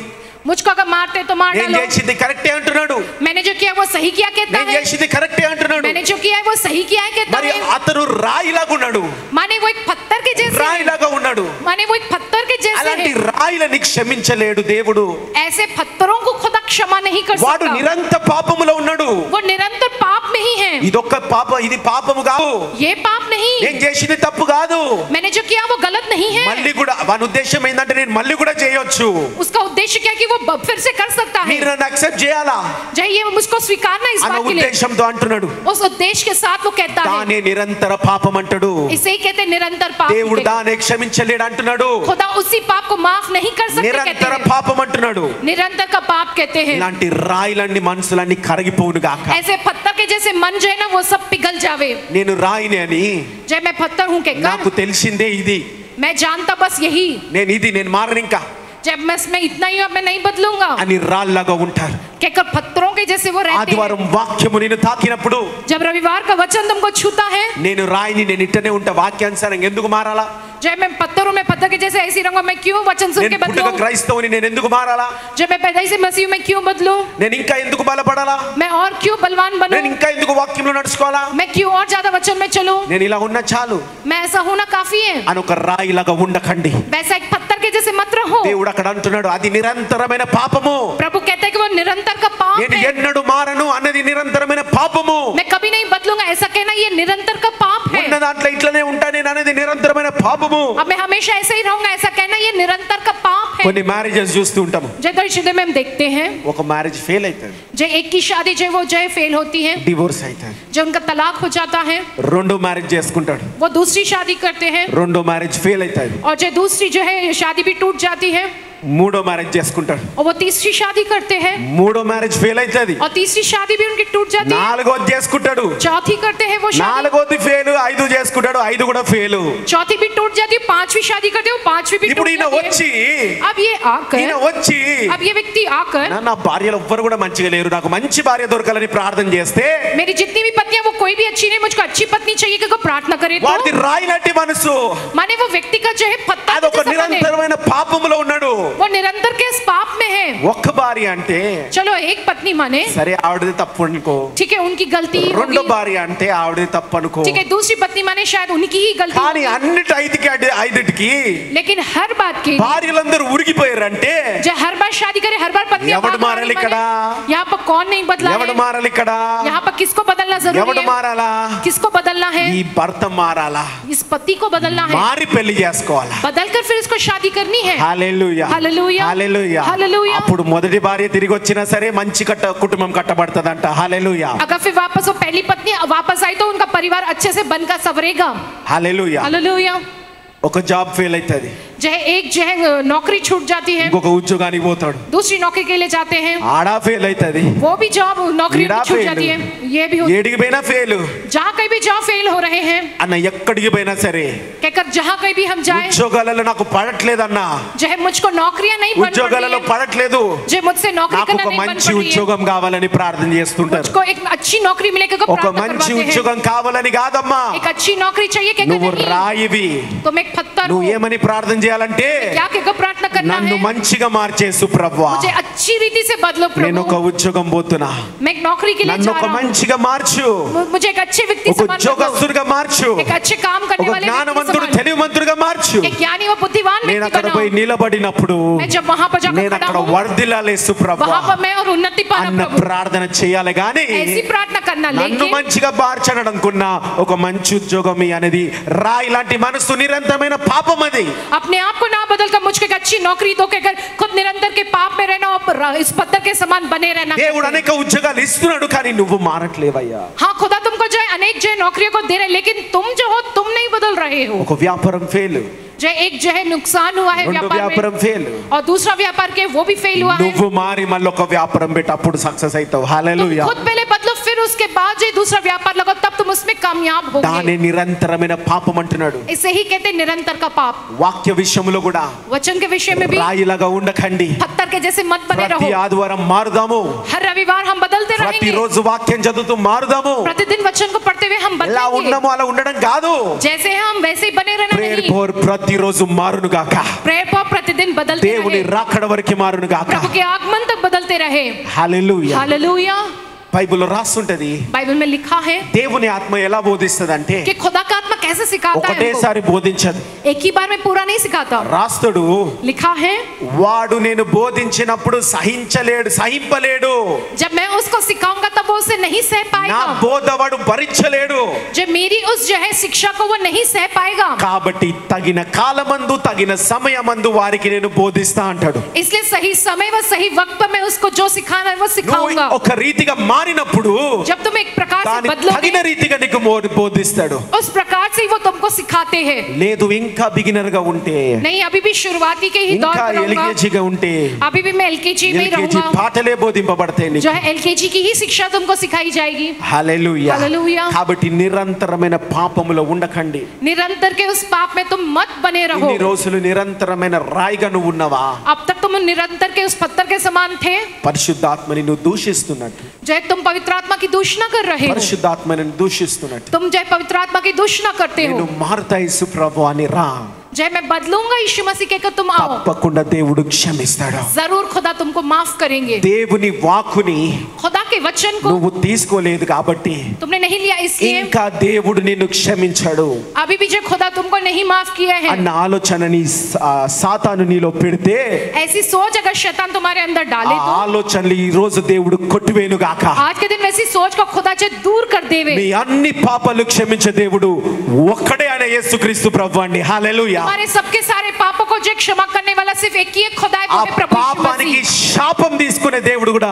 मुझको अगर मारते तो मार నేను डालो, చేసింది కరెక్టే అంటున్నాడు, मैंने जो किया वो सही किया कहता నేను है, చేసింది కరెక్టే అంటున్నాడు. मैंने जो किया है वो सही किया है कहता మరి है, అతను రాయిలాగా ఉన్నాడు, माने वो एक पत्थर के जैसे है, రాయిలాగా ఉన్నాడు. माने वो एक पत्थर के जैसे అలాంటి है। రాయిలని క్షమించలేడు దేవుడు. ऐसे पत्थरों को खुदा क्षमा नहीं कर వాడు सकता, నిరంతర పాపములో ఉన్నాడు. वो నిరంतर पाप में ही है। ఇదొక్క పాప, ఇది పాపము కాదు, ये పాप नहीं, నేను చేసింది తప్పు కాదు. मैंने जो किया वो गलत नहीं है। మళ్ళీ కూడా వాని ఉద్దేశం ఏంటంటే నేను మళ్ళీ కూడా చేయొచ్చు. उसका उद्देश्य क्या है कि वो फिर से कर सकता है, మీరు నన్ను అక్సెప్ట్ చేయాలా चाहिए वो मुझको स्वीकारना इस అన్న बात के लिए, ఉద్దేశంతో అంటున్నాడు. उस उद्देश्य के साथ वो कहता है। దానే నిరంతర పాపం అంటాడు. इसे ही कहते हैं निरंतर पाप। దేవుడు దానే క్షమించలేడు అంటున్నాడు. खुदा उसी पाप को माफ नहीं कर सकते कहते నిరంతర हैं, పాపం అంటున్నాడు. निरंतर का पाप कहते हैं। ఇలాంటి రాయిలన్నీ మనసులన్నీ కరిగిపోవును గాక. ऐसे पत्थर के जैसे मन जो है ना वो सब पिघल जावे। నేను రాయిని అని जब मैं पत्थर हूँ నాకు कहकर తెలిసిందే ఇది, मैं जानता बस यही, నేను మారను ఇంకా जब मैं इतना ही अब मैं नहीं बदलूंगा అని రాళ్ళలాగా ఉంటారు. कहकर पत्थरों के जैसे वो रहते हैं। ఆదివారం వాక్యము నేను తాకినప్పుడు जब रविवार का वचन तुमको छूता है, నేను రాయిని, నేను ఇట్టనే ఉంటా, వాక్యానుసారం ఎందుకు మారాలా? जब मैं पत्थरों में पत्थर के जैसे ऐसी रहूंगा, मैं क्यों वचन सुन के నేను పుట్టుక बदलूं? క్రైస్తవుని, నేను ఎందుకు మారాలా? जब मैं पैदाइश से मसीह में क्यों बदलूं? నేను ఇంకా ఎందుకు బలపడాలా? मैं और क्यों बलवान నేను बनूं? ఇంకా ఎందుకు వాక్యంలో నడుచుకోవాలా? मैं क्यों और ज्यादा वचन में चलूं? నేను ఇలా ఉన్నా చాలు मैं ऐसा होना काफी है, అని ఒక రాయిలాగా ఉండకండి. वैसा एक पत्थर के जैसे मत रहो। దేవుడు అక్కడ అంటున్నాడు, అది నిరంతరమైన పాపము. प्रभु कहते हैं कि वो निरंतर का पाप నేను है, ఎన్నడూ మారను అన్నది నిరంతరమైన పాపము. मैं कभी नहीं बदलूंगा ऐसा कहना ये निरंतर का पाप है। ఉన్న దాంట్లో ఇట్లనే ఉంటా నేను అనేది నిరంతరమైన పాపము. अब मैं हमेशा ऐसे ही रहूंगा ऐसा कहना ये निरंतर का पाप है। కొన్ని మ్యారేజెస్ చూస్తూ ఉంటాము, जब रिश्ते में हम देखते हैं ఒక మ్యారేజ్ ఫెయిల్ అవుతుంది, जो एक की शादी जो है वो जो है फेल होती है, డివోర్స్ అవుతుంది. जो उनका तलाक हो जाता है, రెండో మ్యారేజ్ చేసుకుంటాడు, वो दूसरी शादी करते हैं, రెండో మ్యారేజ్ ఫెయిల్ అవుతుంది. और जो दूसरी जो है शादी भी टूट जाती है, మూడో మ్యారేజ్ చేసుకుంటాడు, और वो तीसरी शादी करते हैं, మూడో మ్యారేజ్ ఫెయిల్ అవుతుంది. और तीसरी शादी भी उनकी टूट जाती है, నాలుగోది చేసుకుంటాడు, चौथी करते हैं वो शादी, నాలుగోది ఫెయిల్, ఐదు చేసుకుంటాడు, ఐదు కూడా ఫెయిల్. चौथी भी टूट जाती है, पांचवी शादी करते हैं वो पांचवी भी ఇప్పుడు टूट ఈయన जाती వచ్చి है। अब ये ఈయన आकर వచ్చి अब ये व्यक्ति आकर నా భార్యలు ఎవ్వరు కూడా మంచిగా లేరు, నాకు మంచి భార్య దొరకాలని ప్రార్థన చేస్తే मेरी जितनी भी पत्नियां वो कोई भी अच्छी नहीं, मुझको अच्छी पत्नी चाहिए कि प्रार्थना करे వాడిది तो రాయి లాంటి మనసు, माने वो व्यक्ति का जो है पत्ता అదొక जैसा बने, నిరంతరమైన పాపములో ఉన్నాడు. वो निरंतर के इस पाप में है। ఒక్క భార్య అంటే चलो एक पत्नी माने సరే ఆవిడది తప్పు అనుకో, ठीक है उनकी गलती రెండో होगी, భార్య అంటే ఆవిడది తప్పు అనుకో, ठीक है दूसरी पत्नी माने शायद उनकी ही गलती కానీ होगी। అన్నిటి ఐదుటికి लेकिन हर बात के భార్యలందరూ ఉరిగిపోయారంటే जो हर बार शादी करे हर बार पत्नी ఎవడు మారాలి ఇక్కడ? यहाँ पर कौन नहीं बदला ఎవడు है, మారాలి ఇక్కడ? यहाँ पर किसको बदलना जरूरी ఎవడు है, మారాలా? किसको बदलना है, ఈ భర్త మారాలా, इस पति को बदलना है, మారి పెళ్లి చేసుకోవాలా. बदलकर फिर इसको शादी करनी है। హల్లెలూయా, హల్లెలూయా, హల్లెలూయా. హల్లెలూయా. అప్పుడు మొదటి భార్య తిరిగి వచ్చినా సరే మంచి కుటుంబం కట్టబడతదంట. హల్లెలూయా, अगर फिर वापस वो पहली पत्नी वापस आई तो उनका परिवार अच्छे से बनकर संवरेगा। హల్లెలూయా. हालेलुया। ఒక జాబ్ ఫెయిల్ అవుతుంది, जो है एक जो है नौकरी छूट जाती है, ఇంకొక ఉద్యోగానికి పోతాడు, दूसरी नौकरी के लिए जाते हैं, ఆడా ఫెయిల్ అవుతుంది, वो भी जॉब नौकरी ఈడా छूट fail. जाती है, ये भी ఏడికి పోయినా ఫెయిల్ जहाँ कहीं भी जॉब फेल हो रहे हैं, అన్న, ఎక్కడికి పోయినా సరే कहकर जहाँ कहीं भी हम जाए ఉద్యోగాలలో నాకు పడట్లేదన్నా, जो है मुझको नौकरियां नहीं बन ఉద్యోగాలలో पड़ी है, పడట్లేదు, जो मुझसे नौकरी నాకు करना ఒక नहीं बन మంచి पड़ी है, ఉద్యోగం కావాలని ప్రార్థన చేస్తుంటారు. मुझको एक अच्छी नौकरी मिले कहकर ఒక प्रार्थना మంచి करवाते हैं, ఉద్యోగం కావాలని కాదమ్మా, एक अच्छी नौकरी चाहिए कहकर నువ్వు नहीं, రాయివి. तुम एक पत्थर हो, నువ్వు ఏమని ప్రార్థన చేయాలంటే, क्या कहकर प्रार्थना करना నన్ను है, మంచిగా మార్చేసు ప్రభువా, मुझे अच्छी रीति से बदलो నేను ఒక प्रभु, ఉద్యోగం పోతున్నా, मैं एक नौकरी के लिए నన్ను जा ఒక रहा हूँ, మంచిగా మార్చు, मुझे एक अच्छे व्यक्ति ఒక समान बदलो, ఉద్యోగస్తుడిగా మార్చు, एक अच्छे काम करने ఒక वाले व्यक्ति జ్ఞానవంతుడు समान, తెలివిమంతుడిగా మార్చు. एक ज्ञानी व बुद्धिमान నేను व्यक्ति అక్కడ పోయి बनाओ। నిలబడినప్పుడు मैं जब वहां पर जाकर నేను खड़ा అక్కడ हूँ, వర్ధిల్లాలేసు ప్రభువా वहां पर मैं और उन्नति पाना అన్న प्रभु, ప్రార్థన చేయాలి గాని ऐसी प्रार्थना करना, నన్ను लेकिन మంచిగా మార్చననుకున్నా ఒక మంచి ఉద్యోగం అనేది రాయి లాంటి మనసు నిరంతరమైన పాపం అది. अपने आप को ना बदलकर मुझको एक अच्छी नौकरी दो कहकर खुद निरंतर के पाप में रहना और इस पत्थर के समान बने रहना। దేవుడు అనేక ఉద్యోగాలు ఇస్తున్నాడు కానీ నువ్వు మారట్లేవయ్యా. हाँ खुदा तुमको जो है अनेक जो है नौकरियों को दे रहे, लेकिन तुम जो हो तुम नहीं बदल रहे हो। ఒక వ్యాపారం ఫెయిల్, जो एक जो है नुकसान हुआ है రెండో व्यापार వ్యాపారం में, ఫెయిల్, और दूसरा व्यापार के वो भी फेल हुआ है। నువ్వు మారి మళ్ళీ ఒక వ్యాపారం పెట్టి అప్పుడు సక్సెస్ అవుతావు. तुम హల్లెలూయా. खुद पहले बदलो, फिर उसके बाद जो दूसरा व्यापार लगाओ, तब तुम उसमें कामयाब దాని होगे। నిరంతరమైన పాపం అంటున్నాడు. इसे ही कहते हैं निरंतर का पाप। వాక్య విషయంలో కూడా वचन के विषय में भी రాయిలాగా ఉండకండి. पत्थर के जैसे मत बने ప్రతి रहो। ఆదివారం మారుదాము, हर रविवार हम बदलते रहेंगे, ప్రతిరోజు వాక్యం చదువుతూ మారుదాము. प्रतिदिन वचन को पढ़ते हुए हम ఎలా बदलेंगे। ఉన్నామో అలా ఉండడం కాదు. जैसे हैं हम वैसे ही बने रहना ప్రేయర్ नहीं। ఫోర్ ప్రతిరోజు మారును గాక. प्रेयर पर प्रतिदिन बदलते దేవుని रहे, రాకడ వరకు మారును గాక. प्रभु के आगमन तक बदलते रहे। హల్లెలూయా. हालेलुया। బైబిల్లో రాస్తుంటది, बाइबल में लिखा है దేవుని ఆత్మ ఎలా బోధిస్తదంటే कि खुदा का आत्मा कैसे सिखाता है हमको। ఒకటేసారి బోధించదు. एक ही बार में पूरा नहीं सिखाता। రాస్తుడు, लिखा है వాడు నేను బోధించినప్పుడు సహింపలేడు, जब मैं उसको सिखाऊंगा तब वो उसे नहीं सह నా पाएगा, బోధ వాడు భరించలేడు. जब मेरी उस जो है शिक्षा को वो नहीं सह पाएगा। కాబట్టి తగిన కాలమందు తగిన సమయమందు వారికి నేను బోధిస్తా అంటాడు. इसलिए सही समय व सही वक्त पर मैं उसको जो सिखाना है वो నువ్వు सिखाऊंगा। ఒక రీతిగా మారినప్పుడు जब तुम एक प्रकार से దాని बदलोगे, తగిన రీతిగా నీకు బోధిస్తాడు. उस प्रकार से ही वो तुमको सिखाते हैं। లేదు ఇంకా బిగినర్ గా ఉంటే, नहीं अभी भी शुरुआती के ही दौर ఇంకా पर रहूंगा, ఎల్కేజీగా ఉంటే अभी भी मैं एलकेजी में ही ఎల్కేజీ रहूंगा, పాటలే బోధింపబడతాయి నీకు. जो है एलकेजी की ही शिक्षा तुमको सिखाई जाएगी। హల్లెలూయా. హల్లెలూయా. కాబట్టి నిరంతరమైన పాపములో ఉండకండి. निरंतर के उस पाप में तुम मत बने रहो। ఇన్ని రోజులు నిరంతరమైన రాయిగా నువ్వు ఉన్నావా? अब तक तुम निरंतर के उस पत्थर के समान थे, పరిశుద్ధాత్మని నువ్వు దూషిస్తున్నట్టు, जो है तुम पवित्र आत्मा की दूषणा कर रहे हो, పరిశుద్ధాత్మని దూషిస్తున్నట్టు तुम जो है पवित्र आत्मा की दूषणा करते నేను हो। మారుతా యేసు ప్రభు అని రా, जो है मैं बदलूंगा यीशु मसीह कहकर तुम आओ, తప్పకుండా దేవుడు క్షమిస్తాడు. जरूर खुदा तुमको माफ करेंगे। దేవుని వాక్కుని खुदा के वचन को నువ్వు తీసుకోలేదు కాబట్టి तुमने नहीं लिया, इसलिए ఇంకా దేవుడు నిన్ను క్షమించాడు अभी भी जो खुदा तुमको नहीं माफ किया है, అన్న ఆలోచనని సాతాను నీలో పెడితే ऐसी सोच अगर शैतान तुम्हारे अंदर ఆ डाले तो ఆలోచనలు ఈ రోజు దేవుడు కొట్టివేను గాక. आज के दिन वैसी सोच को खुदा से दूर कर देवे। మీ అన్ని పాపాలు క్షమించే దేవుడు ఒక్కడే ఆయన యేసుక్రీస్తు ప్రభువాన్ని. హల్లెలూయా. हमारे सबके सारे पापों को जो क्षमा करने वाला सिर्फ एक ही एक खुदा है, ఆ वो है प्रभु यीशु పాపానికి मसीह। శాపం తీసుకునే దేవుడు కూడా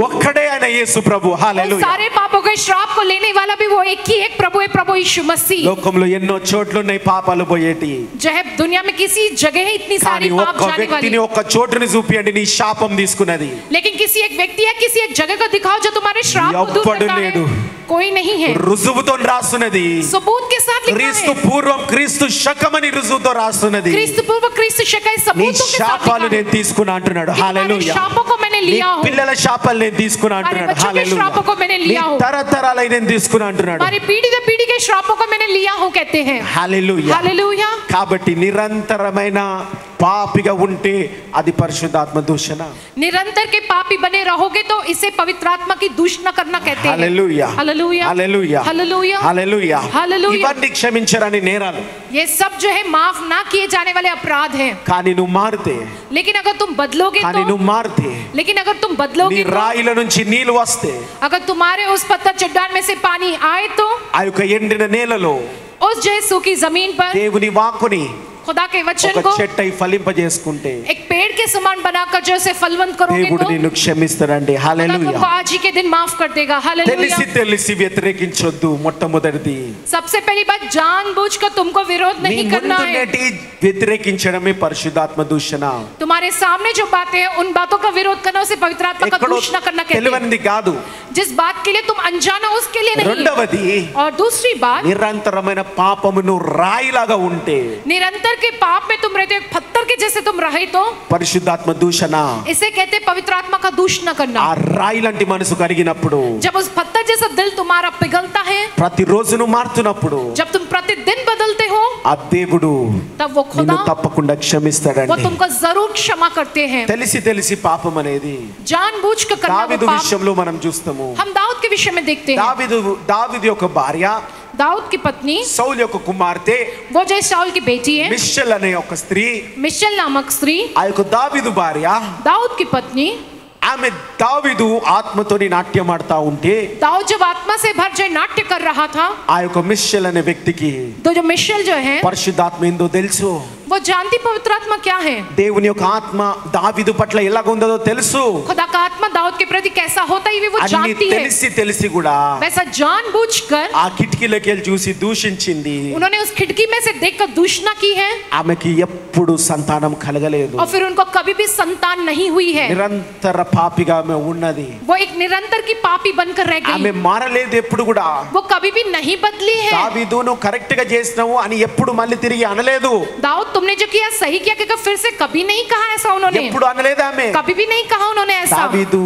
ఒక్కడే ఆయన యేసు ప్రభు. उन హల్లెలూయా. सारे पापों के श्राप को लेने वाला भी वो एक ही एक प्रभु है, प्रभु यीशु मसीह। లోకంలో ఎన్నో చోట్ల ఉన్నాయి పాపాలు పోయేటి, जो है दुनिया में किसी जगह ही इतनी కానీ सारी पाप ఒక్క जाने वाली, వ్యక్తిని ఒక్క చోటుని చూపియండి నీ శాపం తీసుకున్నది. लेकिन किसी एक व्यक्ति या किसी एक जगह को दिखाओ जो तुम्हारे श्राप को दूर ఎవ్వడు करता है, లేడు. कोई नहीं है। రుజువుతో రాస్తున్నది, सबूत के साथ लिखा క్రీస్తు है, పూర్వం క్రీస్తు శకమని రుజువుతో రాస్తున్నది. क्रिस्त पूर्व क्रिस्त शकाय నీ सबूतों के साथ శాపాలు लिखा है నేను తీసుకున్నా అంటున్నాడు. कि तुम्हारे హల్లెలూయా. श्रापों को मैंने నీ लिया हूँ, పిల్లల శాపాలు నేను తీసుకున్నా हमारे అంటున్నాడు. बच्चों के హల్లెలూయా. श्रापों को मैंने నీ लिया हूँ, తరతరాలై నేను తీసుకున్నా అంటున్నాడు. हमारी पीढ़ी दर पीढ़ी के श्रापों को मैंने लिया हूँ कहते हैं। హల్లెలూయా. हालेलुया। కాబట్టి నిరంతరమైన పాపిగా ఉంటే అది పరిశుద్ధాత్మ దూషణ. निरंतर के पापी बने रहोगे तो इसे पवित्र आत्मा की दूषणा करना कहते हैं। హల్లెలూయా. Hallelujah. Hallelujah. Hallelujah. Hallelujah. Hallelujah. ఇవన్నీ క్షమించరాని నేరాలు, ये सब जो है माफ ना किए जाने वाले अपराध हैं, కానీ నువ్వు మారితే, लेकिन अगर तुम बदलोगे కానీ तो, నువ్వు మారితే लेकिन अगर तुम నీ बदलोगे तो, రాయిల నుంచి నీళ్లు వస్తే अगर तुम्हारे उस पत्थर चट्टान में से पानी आए तो ఆ యొక్క ఎండిన నేలలో उस जो है सूखी जमीन पर దేవుని వాక్కుని खुदा के वचन ఒక को చెట్టై ఫలింపజేసుకుంటే एक पेड़ के समान बनाकर जो उसे फलवंत करोगे దేవుడు तो నిన్ను క్షమిస్తాడండి. खुदा హల్లెలూయా. तुमको आज ही के दिन माफ कर देगा। हालेलुया। తెలిసి తెలిసి వ్యతిరేకించొద్దు. మొట్టమొదటిది सबसे पहली बात, जानबूझकर तुमको विरोध నీ नहीं करना है। ముందునేటి వ్యతిరేకించడమే పరిశుద్ధాత్మ దూషణ. तुम्हारे सामने जो बातें हैं उन बातों का विरोध करना उसे पवित्र आत्मा का ఎక్కడో दूषणा करना कहते हैं। తెలియనిది కాదు. जिस बात के लिए तुम अनजान हो उसके लिए नहीं। రెండవది, और दूसरी बात, నిరంతరమైన పాపమును రాయిలాగా ఉంటే निरंतर के पाप में तुम रहते हो, एक पत्थर के जैसे तुम रहे तो పరిశుద్ధాత్మ దూషణ. इसे कहते हैं पवित्र आत्मा का दूषणा करना। ఆ రాయి లాంటి మనసు కలిగినప్పుడు, जब उस पत्थर जैसा दिल तुम्हारा पिघलता है, ప్రతిరోజు నువ్వు మారుతున్నప్పుడు जब तुम प्रतिदिन बदलते हो, ఆ దేవుడు तब वो నిన్ను खुदा తప్పకుండా वो క్షమిస్తాడండి. तुमको जरूर क्षमा करते हैं। తెలిసి తెలిసి పాపం అనేది जानबूझकर करना वो దావీదు पाप విషయంలో మనం చూస్తాము. हम दाऊद के विषय में देखते हैं। దావీదు యొక్క భార్య, दाऊद की पत्नी, సౌలు యొక్క కుమార్తె वो जो शाऊल की बेटी है, మిషల్ అనే ఒక స్త్రీ, मिशेल नामक स्त्री, ఆ యొక్క దావీదు భార్య, दाऊद की पत्नी, ఆమె దావీదు ఆత్మతోని నాట్యం ఆడుతా ఉంటే दाऊद जब आत्मा से भर जो नाट्य कर रहा था, ఆ యొక్క మిషల్ అనే వ్యక్తికి तो जो मिशेल जो है పరిశుద్ధాత్మ ఏందో తెలుసు. वो वो जानती पवित्र आत्मा क्या है। దేవుని యొక్క ఆత్మ దావీదు పట్ల ఎలాగుందో తెలుసు. खुदा का आत्मा दाऊद के प्रति कैसा होता है वो అన్ని जानती है। తెలిసి కూడా वैसा जानबूझकर ఆ కిటికీలోకి వెళ్ళి చూసి దూషించింది. उन्होंने उस खिड़की में से देखकर दूषणा की है। ఆమెకి ఎప్పుడు సంతానం కలగలేదు. और फिर उनको कभी भी संतान नहीं हुई है। నిరంతర పాపిగా ఆమె ఉన్నది. वो एक निरंतर की पापी बनकर रह गई। ఆమె మారలేదు ఎప్పుడు కూడా. वो कभी भी नहीं बदली है। దావీదు నువ్వు కరెక్ట్ గా చేసినావు అని ఎప్పుడు మళ్ళీ తిరిగి అనలేదు. दाऊद तुमने जो किया सही किया कि फिर से कभी नहीं कहा ऐसा उन्होंने। ఎప్పుడు అనలేదు ఆమె. कभी भी नहीं कहा उन्होंने ऐसा। దావీదు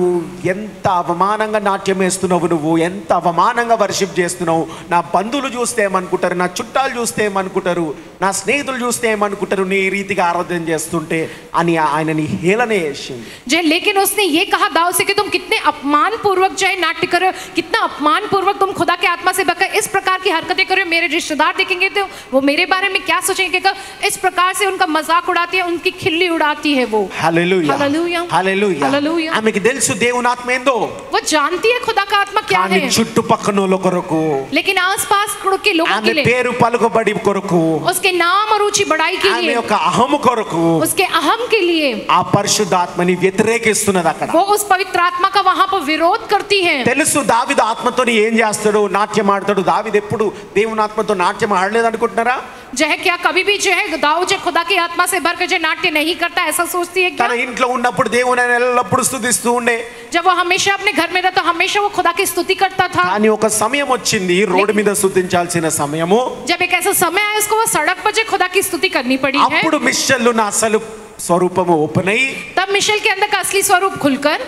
ఎంత అవమానంగా నాట్యం వేస్తున్నావు నువ్వు, ఎంత అవమానంగా వర్షిప్ చేస్తున్నావు. నా బంధువులు చూస్తే ఏమనుకుంటారు, నా చుట్టాలు చూస్తే ఏమనుకుంటారు, నా స్నేహితులు చూస్తే ఏమనుకుంటారు నీ రీతిగా ఆరాధన చేస్తుంటే అని ఆయనని హేళన చేసింది. जे लेकिन उसने ये कहा दाऊद से कि तुम कितने अपमान पूर्वक जो है नाट्य करो, कितना अपमान पूर्वक तुम खुदा के आत्मा से बकर इस प्रकार की हरकतें करो, मेरे रिश्तेदार देखेंगे तो वो मेरे बारे में क्या सोचेंगे। इस प्रकार से उनका मजाक उड़ाती है, उनकी खिल्ली उड़ाती है वो। హల్లెలూయా హల్లెలూయా హల్లెలూయా హల్లెలూయా। ఆమెకి తెలుసు దేవుని ఆత్మ ఏందో. वो जानती है खुदा का आत्मा क्या కానీ है। చుట్టుపక్కనోళ్ళ కొరకు, लेकिन आसपास के लोगों ఆమె के लिए, పేరు పలుకుబడి కొరకు, उसके नाम और ऊंची बढ़ाई के ఆమె लिए, యొక్క అహము కొరకు उसके अहम के लिए ఆ పరిశుద్ధాత్మని వ్యతిరేకిస్తున్నది అక్కడ. वो उस पवित्र आत्मा का वहां पर विरोध करती है। తెలుసు దావీదు ఆత్మతోని ఏం చేస్తాడు, నాట్యం ఆడతాడు. దావీదు ఎప్పుడు దేవుని ఆత్మతో నాట్యం ఆడలేదు అనుకుంటున్నారా? जो है क्या कभी भी जो है दाऊद जो खुदा की आत्मा से भरकर जो नाट्य नहीं करता ऐसा सोचती है क्या? తన ఇంట్లో ఉన్నప్పుడు దేవుని ఆయన ఎల్లప్పుడూ స్తుతిస్తూ ఉండే. जब वो हमेशा अपने घर में रहता हमेशा वो खुदा की स्तुति करता था। కానీ ఒక సమయం వచ్చింది రోడ్డు మీద స్తుతించాల్సిన సమయము. जब एक ऐसा समय आया उसको वो सड़क पर जो खुदा की स्तुति करनी पड़ी है। అప్పుడు మిషన్లు నా అసలు స్వరూపము ఓపెన్ అయ్యి तब मिशेल के अंदर का असली स्वरूप खुलकर,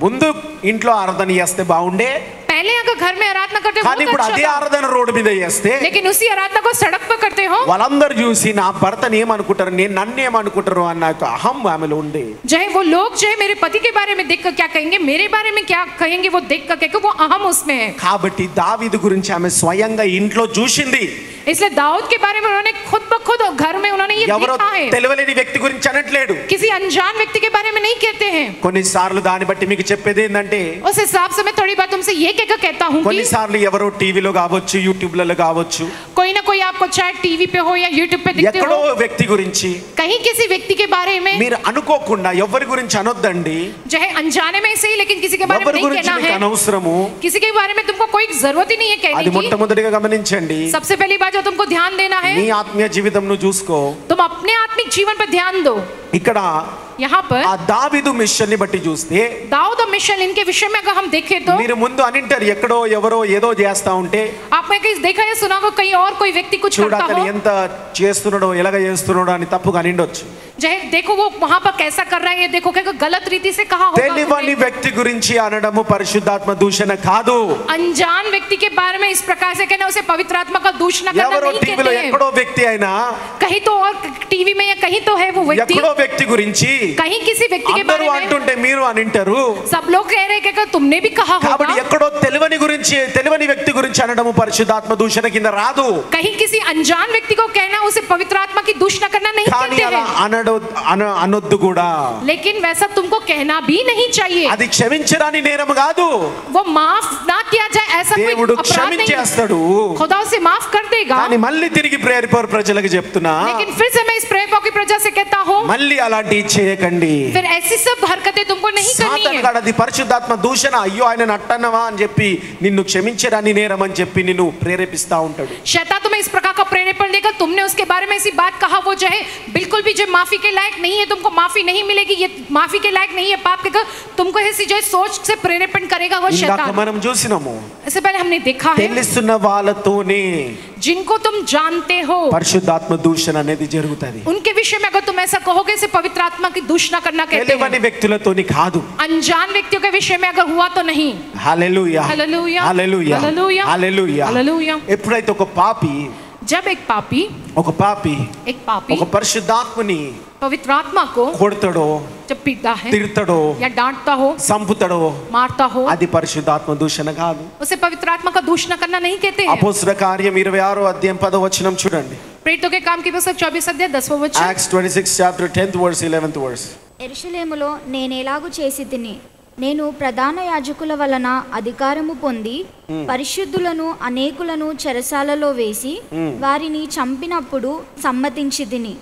ముందు ఇంట్లో ఆరాధన చేస్తే బాగుండే, पहले अगर घर में आराधना करते हो కానీ ఇప్పుడు बहुत అదే अच्छा था। ఆరాధన రోడ్డు మీద చేస్తే लेकिन उसी आराधना को सड़क पर करते हो, వాళ్ళందరూ చూసి నా భర్తని ఏమనుకుంటారు, నేను నన్ను ఏమనుకుంటారు అన్న ఒక అహం ఆమెలో ఉంది. जो है वो लोग जो है मेरे पति के बारे में देखकर क्या कहेंगे, मेरे बारे में क्या कहेंगे, वो देखकर कहेंगे, वो अहम उसमें है। కాబట్టి దావీదు గురించి ఆమె స్వయంగా ఇంట్లో చూసింది. इसलिए दाऊद के बारे में उन्होंने खुद ब खुद घर में उन्होंने ये ఎవరో देखा है। తెలియలేని వ్యక్తి గురించి అనట్లేడు. किसी अनजान व्यक्ति के बारे में नहीं कहते हैं। కొన్నిసార్లు దాన్ని బట్టి మీకు చెప్పేది ఏంటంటే, उस हिसाब से मैं थोड़ी बात तुमसे ये कहकर कहता हूँ कि కొన్నిసార్లు ఎవరో టీవీలో కావచ్చు, యూట్యూబ్లలో కావచ్చు, कोई ना कोई आपको चाहे टीवी पे हो या यूट्यूब पे दिखते ఎక్కడో हो, వ్యక్తి గురించి कहीं किसी व्यक्ति के बारे में మీరు అనుకోకుండా ఎవరి గురించి అనొద్దండి. जो है अनजाने में से ही, लेकिन किसी के बारे में ఎవరి नहीं గురించి कहना మీకు है। అనవసరము. किसी के बारे में तुमको कोई जरूरत ही नहीं है అది कहने की। మొట్టమొదటిగా గమనించండి. सबसे पहली बात जो तुमको ध्यान देना है, నీ ఆత్మీయ జీవితం నువ్వు చూసుకో. तुम अपने आत्मिक जीवन पर ध्यान दो। ఇక్కడ यहाँ पर ఆ దావీదు మిషన్ ని బట్టి చూస్తే दाऊद और मिशेल इनके विषय में अगर हम देखें तो మీరు ముందు అనింటారు ఎక్కడో ఎవరో ఏదో చేస్తా ఉంటే आपने कहीं देखा या सुना हो कहीं और कोई व्यक्ति कुछ చూడు करता అతను हो, ఎంత చేస్తున్నాడో ఎలాగ చేస్తున్నాడో అని తప్పుగా అనిండొచ్చు. जो है देखो वो वहां पर कैसा कर रहा है, ये देखो क्या गलत रीति से कहा होगा తెలియని उन्होंने। వ్యక్తి గురించి అనడము పరిశుద్ధాత్మ దూషణ కాదు. अनजान व्यक्ति के बारे में इस प्रकार से कहना उसे पवित्र आत्मा का दूषण करना ఎవరో नहीं టీవీలో कहते हैं। ఎక్కడో వ్యక్తి అయినా कहीं तो और टीवी में या कहीं तो है वो व्यक्ति, ఎక్కడో వ్యక్తి గురించి कहीं किसी व्यक्ति के అందరూ बारे में అంటుంటే మీరు అనింటారు. सब लोग कह रहे हैं कि तुमने भी कहा కాబట్టి होगा। ఎక్కడో తెలియని వ్యక్తి గురించి అనడము పరిశుద్ధాత్మ దూషణ కింద రాదు. कहीं किसी अनजान व्यक्ति को कहना उसे पवित्र आत्मा की दूषण करना नहीं కానీ कहते అలా हैं। అనొద్దు కూడా. लेकिन वैसा तुमको कहना भी नहीं चाहिए। అది క్షమించరాని నేరం కాదు. वो माफ ना किया जाए ऐसा कोई దేవుడు अपराध नहीं है। క్షమించేస్తాడు. खुदा उसे माफ कर देगा। కానీ మళ్ళీ తిరిగి ప్రేయర్ పవర్ ప్రజలకు చెప్తున్నా, लेकिन फिर से मैं इस प्रेम की प्रजा से कहता हूँ, మళ్ళీ అలాంటి చేయకండి. फिर ऐसी सब हरकतें तुमको नहीं करनी సాతాను है। గాడు అది పరిశుద్ధాత్మ దూషణ, అయ్యో ఆయన నట్టన్నవా అని చెప్పి నిన్ను క్షమించరాని నేరం అని చెప్పి నిన్ను ప్రేరేపిస్తా ఉంటాడు. शैतान तुम्हें इस प्रकार का प्रेरेपण देगा, तुमने उसके बारे में ऐसी बात कहा, वो जो है बिल्कुल भी जो माफी के लायक नहीं है, तुमको माफी नहीं मिलेगी, ये माफी के लायक नहीं है, पाप के तुमको ऐसी जो है सोच से प्रेरेपण करेगा वो ఇందాక शैतान। మనం చూసినాము, इससे पहले हमने देखा है తెలుసున్న వాళ్ళతోనే जिनको तुम जानते हो పరిశుద్ధాత్మ దూషణ అనేది జరుగుతుంది. उनके विषय में अगर तुम ऐसा कहोगे इसे पवित्र आत्मा की दूषणा करना कहते తెలియని हैं। వ్యక్తులతోని కాదు. अनजान व्यक्तियों के विषय में अगर हुआ तो नहीं। హల్లెలూయా హల్లెలూయా హల్లెలూయా హల్లెలూయా హల్లెలూయా. హల్లెలూయా। ఎప్పుడైతే ఒక పాపి जब एक पापी ఒక పరిశుద్ధాత్మని पवित्र आत्मा को కొడతాడో, जब पीटता है తిడతాడో, या डांटता हो, సంపుతాడో, मारता हो, అది పరిశుద్ధాత్మ దూషణ కాదు. उसे पवित्र आत्मा का दूषण करना नहीं कहते हैं। అపోస్తల కార్యం 26వ అధ్యాయం 10వ వచనం చూడండి. प्रेरितों के काम की पुस्तक 24 अध्याय 10वां वचन। Acts 26 chapter 10th verse 11th verse. యెరూషలేములో నేనెలాగు చేసి తిని, నేను ప్రధాన యాజకుల వలన అధికారము పొంది పరిశుద్ధులను అనేకులను చెరసాలలో వేసి వారిని చంపినప్పుడు సమ్మతించి తిని,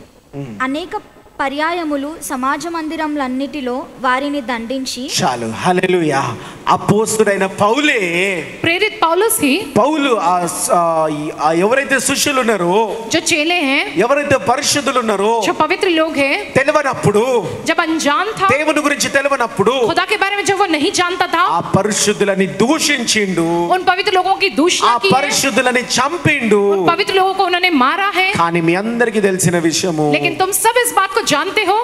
అనేక పర్యాయములు సమాజ మందిరములన్నిటిలో వారిని దండించి చాలు. హల్లెలూయా. అపోస్తుడైన పౌలే, प्रेरित पौलुस ही పౌలు ఎవరైతే శిష్యులు ఉన్నారో, जो चेले हैं, ఎవరైతే పరిశుద్ధులు ఉన్నారో, जो पवित्र लोग हैं, తెలియనప్పుడు, जब अनजान था, దేవుని గురించి తెలియనప్పుడు खुदा के बारे में जब वो नहीं जानता था, ఆ పరిశుద్ధులని దూషించిండు, उन पवित्र लोगों की दूषणा ఆ की है, పరిశుద్ధులని చంపిండు. उन पवित्र लोगों को उन्होंने मारा है। కానీ మీ అందరికీ తెలిసిన విషయము, लेकिन तुम सब इस बात को जानते हो,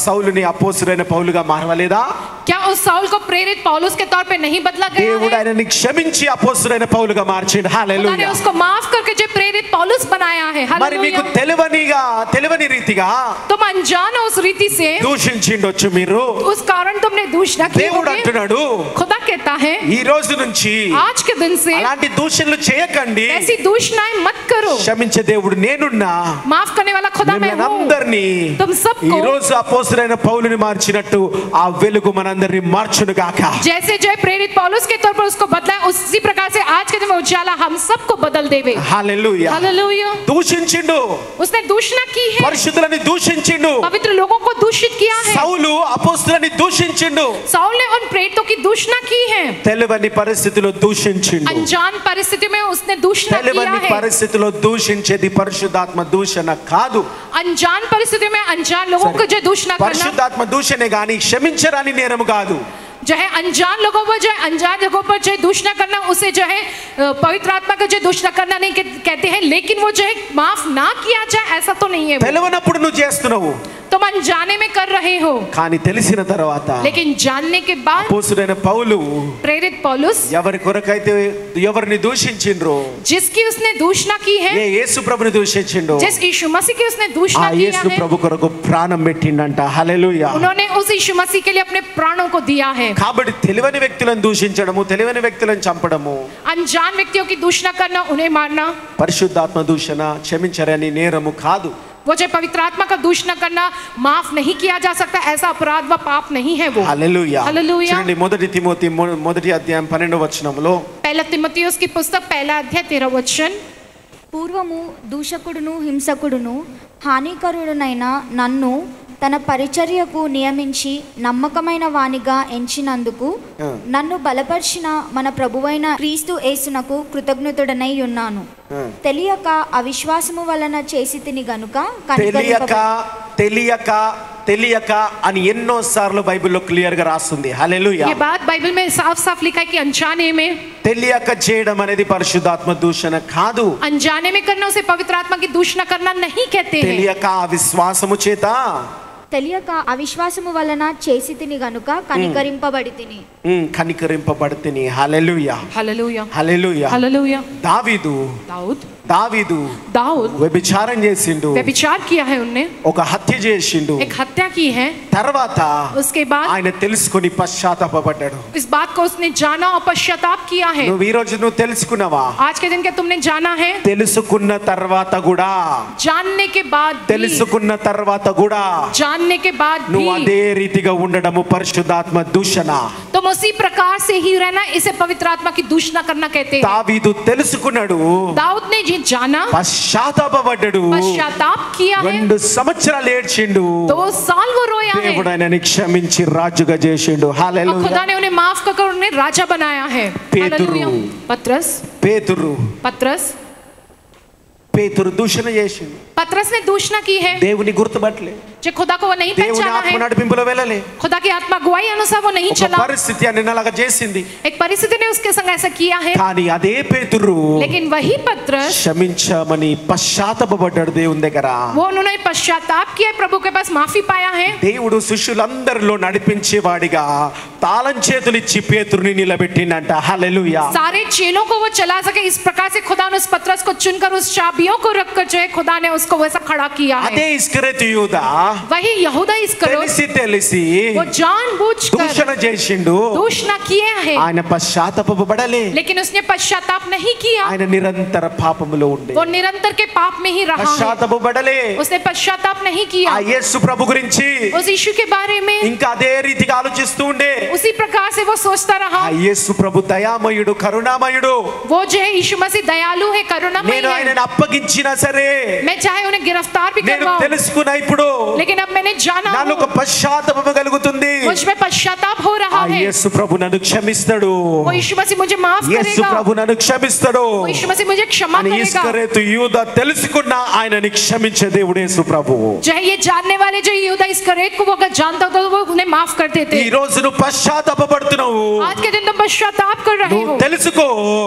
సౌలుని అపోస్తుడైన పౌలుగా మారవలేదా? क्या उस साउल को प्रेरित पौलुस के तौर पे नहीं बदला गया దేవుడు है? ఆయనని క్షమించి అపోస్తుడైన పౌలుగా మార్చిండు. खुदा ने హల్లెలూయా. उसको माफ करके जो प्रेरित पौलुस बनाया है। మరి మీకు हालेलुया। తెలియని రీతిగా तुम अनजान हो उस रीति से, దూషించిండొచ్చు మీరు. उस कारण तुमने दूषणा की దేవుడు होगी। అంటున్నాడు, खुदा कहता है ఈ రోజు నుంచి आज के दिन से అలాంటి దూషణలు చేయకండి, ऐसी दूषणाएं मत करो। క్షమించే దేవుడు నేనున్నా. माफ करने वाला खुदा मैं మిమ్మల్ని हूँ। అందరినీ तुम सबको ఈ రోజు అపోస్తులైన పౌలుని మార్చినట్టు ఆ వెలుగు మనందరినీ మార్చును గాక. जैसे जो प्रेरित पौलुस के तौर पर उसको बदला है, उसी प्रकार से आज के दिन में उजाला हम सबको बदल देवे। హల్లెలూయా. हालेलुया। దూషించిండు, उसने दूषणा की है, పరిశుద్ధులని దూషించిండు. पवित्र लोगों को दूषित किया है। సౌలు అపోస్తులని దూషించిండు, साउल ने उन प्रेरितों की दूषणा की है। తెలియని పరిస్థితిలో దూషించిండు. अनजान परिस्थिति में उसने दूषणा किया తెలియని है। పరిస్థితిలో దూషించేది పరిశుద్ధాత్మ దూషణ కాదు. अनजान परिस्थिति में अनजान लोगों को जो दूषणा करना, పరిశుద్ధాత్మ దూషణే గాని క్షమించరాని నేరము కాదు. जो है अनजान लोगों पर, जो है अनजान लोगों पर जो दूषणा करना, उसे जो है पवित्र आत्मा का जो दूषणा करना नहीं कहते हैं। लेकिन वो जो है माफ ना किया जाए ऐसा तो नहीं है। తెలియనప్పుడు నువ్వు చేస్తున్నావు, तुम अनजाने में कर रहे हो, కానీ తెలిసిన తర్వాత लेकिन जानने के बाद అపోస్తుడైన పౌలు प्रेरित पौलुस ఎవరి కొరకైతే ఎవరిని దూషించిండ్రో, जिसकी उसने दूषणा की है, ఏ యేసు ప్రభుని దూషించిండో, जिस यीशु मसीह की उसने ఆ दूषणा किया యేసు है, ప్రభు కొరకు ప్రాణం పెట్టిండంట. హల్లెలూయా. उन्होंने उस यीशु मसीह के लिए अपने प्राणों को दिया है। కాబట్టి తెలియని వ్యక్తులను దూషించడము, తెలియని వ్యక్తులను చంపడము, अनजान व्यक्तियों की दूषणा करना, उन्हें मारना, పరిశుద్ధాత్మ దూషణ క్షమించరని నేరము కాదు. वो जो पवित्र आत्मा का दूषणा करना माफ नहीं किया जा सकता, ऐसा अपराध व पाप नहीं है वो। హల్లెలూయా. హల్లెలూయా. చూడండి మొదటి తిమోతి మొదటి అధ్యాయం 12వ వచనంలో, पहला तिमोथियुस की पुस्तक 1 अध्याय 13 वचन, పూర్వము దూషకుడును హింసకుడును హానికరుడునైన నన్ను తన పరిచర్యకు నియమించి నమ్మకమైన వానిగా ఎంచినందుకు నన్ను బలపరిచిన మన ప్రభువైన క్రీస్తు యేసునకు కృతజ్ఞతుడనై ఉన్నాను. తెలియక అవిశ్వాసము వలన చేసి తిని గనుక తెలియక అని ఎన్నో సార్లు బైబిల్లో క్లియర్ గా రాస్తుంది. హల్లెలూయా. ये बात बाइबल में साफ साफ लिखा है कि अनजाने में, తెలియక చేయడం అనేది పరిశుద్ధాత్మ దూషణ కాదు. अनजाने में करना उसे पवित्र आत्मा की दूषणा करना नहीं कहते हैं। తెలియక అవిశ్వాసము చేత, తెలియక అవిశ్వాసము వలన చేసి తిని గనుక కనికరింపబడి తిని. కనికరింపబడితిని. హల్లెలూయా. हालेलुया। హల్లెలూయా. हालेलुया। దావీదు दाऊद వ్యభిచారం చేసిండు, व्यभिचार किया है उनने, ఒక హత్య చేసిండు. एक हत्या की है। తర్వాత उसके बाद ఆయన తెలుసుకొని పశ్చాత్తాపపడ్డాడు. इस बात को उसने जाना और पश्चाताप किया है। నువ్వు ఈ రోజు నువ్వు తెలుసుకున్నావా? आज के दिन क्या तुमने जाना है? తెలుసుకున్న తర్వాత కూడా, जानने के बाद भी, తెలుసుకున్న తర్వాత కూడా जानने के बाद నువ్వు भी అదే రీతిగా ఉండడము పరిశుద్ధాత్మ దూషణ. तुम उसी प्रकार से ही रहना, इसे पवित्र आत्मा की दूषणा करना कहते हैं। దావీదు తెలుసుకున్నాడు, दाऊद ने ये जाना, పశ్చాత్తాపపడ్డాడు, पश्चाताप किया है, 2 సంవత్సరాలు ఏడ్చిండు. 2 साल वो रोया है దేవుడు ఆయనని క్షమించి రాజుగా చేసిండు. और హల్లెలూయా. खुदा ने उन्हें माफ कर उन्हें राजा बनाया है। पेतरू। हालेलुया। పేతురు దూషణ చేసిండు. पतरस ने दूषणा की है, దేవుని గుర్తుపట్టలే, जो खुदा को वो नहीं దేవుని पहचाना ఆత్మ है, నడిపింపులో వెళ్ళలే, खुदा की आत्मा गवाही अनुसार वो नहीं ఒక चला। పరిస్థితి అని అలాగా చేసింది. एक परिस्थिति ने उसके संग ऐसा किया है, కానీ అదే పేతురు लेकिन वही पतरस, క్షమించమని పశ్చాత్తాపపడ్డాడు దేవుని దగ్గర. वो उन्होंने पश्चाताप किया, प्रभु के पास माफी पाया है। దేవుడు శిష్యులందరిలో నడిపించేవాడిగా తాళం చేతులు ఇచ్చి పేతురుని నిలబెట్టిండంట. హల్లెలూయా. सारे चेलों को वो चला सके, इस प्रकार से खुदा ने उस पतरस को चुनकर उस चाबियों को रखकर जो है खुदा ने उसको वैसा खड़ा किया है। అదే ఇస్కరియోతు యూదా वही यहूदा इस्करियोत, తెలిసి वो जानबूझकर దూషణ చేసిండు. दूषणा किया है, ఆయన పశ్చాత్తాపపడలే, लेकिन उसने पश्चाताप नहीं किया। ఆయన నిరంతర పాపములో ఉండే. वो निरंतर के पाप में ही रहा है, పశ్చాత్తాపపడలే. उसने पश्चाताप नहीं किया। ఆ యేసు ప్రభు గురించి उस यीशु के बारे में ఇంకా అదే రీతిగా ఆలోచిస్తూ ఉండే. उसी प्रकार से वो सोचता रहा। ఆ యేసు ప్రభు దయామయుడు, కరుణామయుడు. वो जो है यीशु मसीह दयालु है, करुणामय నేను है। ఆయనను అప్పగించినా సరే, मैं चाहे उन्हें गिरफ्तार भी నేను करवाऊं, తెలుసుకున్నా ఇప్పుడు लेकिन अब मैंने जाना నాలో ఒక పశ్చాత్తాపం కలుగుతుంది. मुझ में पश्चाताप हो रहा ఆ है। యేసు ప్రభు నన్ను క్షమిస్తాడు. वो यीशु मसीह मुझे माफ యేసు करेगा, ప్రభు నన్ను క్షమిస్తాడు वो यीशु मसीह मुझे क्षमा అని करेगा। ఇస్కరియోతు యూదా తెలుసుకున్న ఆయనని క్షమించే దేవుడు యేసు ప్రభు. जो है ये जानने वाले जो यहूदा इस्करियोत को वो अगर जानता होता तो वो उन्हें माफ कर देते। ఈ రోజు నువ్వు పశ్చాత్తాపపడుతున్నావు, आज के दिन तुम पश्चाताप कर रहे నువ్వు हो, తెలుసుకో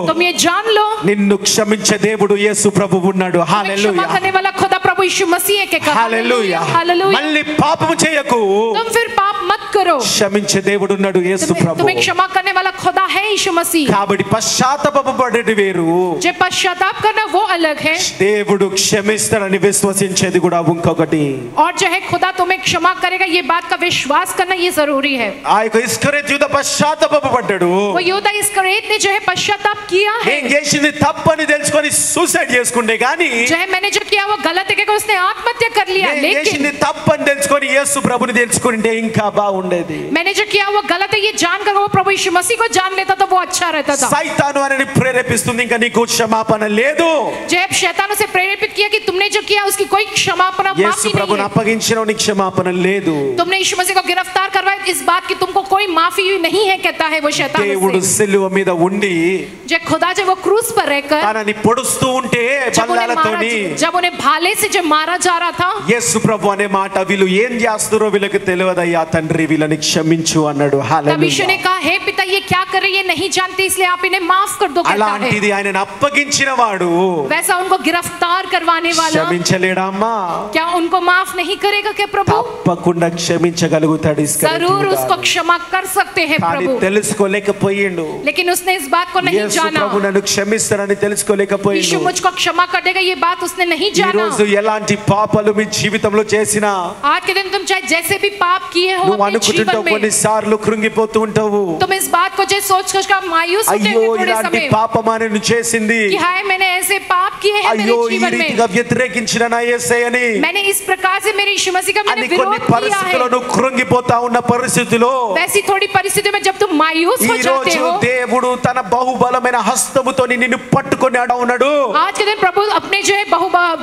तुम ये जान लो నిన్ను క్షమించే దేవుడు యేసు ప్రభు ఉన్నాడు. तुम्हें क्षमा హల్లెలూయా, करने वाला खुदा प्रभु यीशु मसीह है। क्या హల్లెలూయా. हालेलुया। మళ్ళీ పాపము చేయకు, तुम फिर पाप मत करो, క్షమించే దేవుడు ఉన్నాడు యేసు ప్రభు. तुम्हें क्षमा करने वाला खुदा है यीशु मसीह। కాబట్టి పశ్చాత్తాపపడేది వేరు, जो पश्चाताप करना वो अलग है, దేవుడు క్షమిస్తాడని విశ్వసించేది కూడా ఇంకొకటి. और जो है खुदा तुम्हें क्षमा करेगा ये बात का विश्वास करना ये जरूरी है। ఆ యొక్క ఇస్కరియోతు యూదా పశ్చాత్తాపపడ్డాడు. वो यहूदा इस्करियोत ने जो है पश्चाताप किया है, నేను చేసింది తప్పని తెలుసుకొని సూసైడ్ చేసుకుంటే గాని, जो है मैंने जो किया वो गलत है, क्योंकि उसने आत्महत्या कर लिया। నేను लेकिन చేసింది తప్పని తెలుసుకొని యేసు ప్రభుని తెలుసుకుంటే ఇంకా బాగుండేది. मैंने जो किया वो गलत है ये जानकर वो प्रभु यीशु मसीह को जान लेता तो वो अच्छा रहता था। సైతాను అని ప్రేరేపిస్తుంది, ఇంకా నీకు క్షమాపణ లేదు. जो है शैतान उसे प्रेरित किया कि तुमने जो किया उसकी कोई क्षमापण యేసు माफी नहीं ప్రభుని है, అప్పగించిన నీకు క్షమాపణ లేదు. तुमने यीशु मसीह को गिरफ्तार करवाया इस बात की तुमको कोई माफी नहीं है, कहता है वो शैतान దేవుడు उससे। సిలువ మీద ఉండి जो खुदा जो वो क्रूस पर रहकर తనని పొడుస్తూ ఉంటే బల్లాలతోని जब उन्हें भाले से जब मारा जा रहा था, యేసు ప్రభు అనే మాట, వీళ్ళు ఏం చేస్తారో వీళ్ళకి తెలియదయ్యా తండ్రి, వీళ్ళని క్షమించు అన్నాడు. तब यीशु ने హల్లెలూయా. कहा हे पिता ये क्या कर रहे हैं, ये नहीं जानते इसलिए आप इन्हें माफ कर दो, कहता है। అలాంటిది ఆయనను అప్పగించిన వాడు वैसा उनको गिरफ्तार करवाने वाला క్షమించలేడా అమ్మా? क्या उनको माफ नहीं करेगा क्या प्रभु? తప్పకుండా క్షమించగలుగుతాడు ఇస్కరియోతు जरूर యూదా. उसको क्षमा कर सकते हैं కానీ प्रभु, తెలుసుకోలేకపోయిండు. लेकिन उसने इस बात को नहीं యేసు जाना। ప్రభు నన్ను క్షమిస్తాడని यीशु తెలుసుకోలేకపోయిండు. मुझको क्षमा कर देगा ये बात उसने नहीं ఈ जाना। రోజు ఎలాంటి పాపాలు మీ జీవితంలో చేసినా आज के दिन तुम चाहे जैसे भी पाप किए हो నువ్వు अपने అనుకుంటుంటావు, जीवन में, కొన్నిసార్లు కృంగిపోతూ ఉంటావు. तुम इस बात को जो सोच सोच कर मायूस होते అయ్యో हो थोड़े ఇలాంటి समय పాపమా నేను చేసింది, कि हाय मैंने ऐसे पाप किए हैं అయ్యో मेरे ఈ जीवन में, రీతిగా వ్యతిరేకించిన నా యేసయ్యని मैंने इस प्रकार से मेरे यीशु मसीह का मैंने అని కొన్ని विरोध किया పరిస్థితుల్లో है। నువ్వు కృంగిపోతా ఉన్న పరిస్థితిలో वैसी थोड़ी परिस्थिति में जब तुम मायूस हो ఈ जाते రోజు हो, దేవుడు తన బహుబలమైన హస్తముతో నిన్ను పట్టుకొని ఉన్నాడు. आज के दिन प्रभु अपने जो है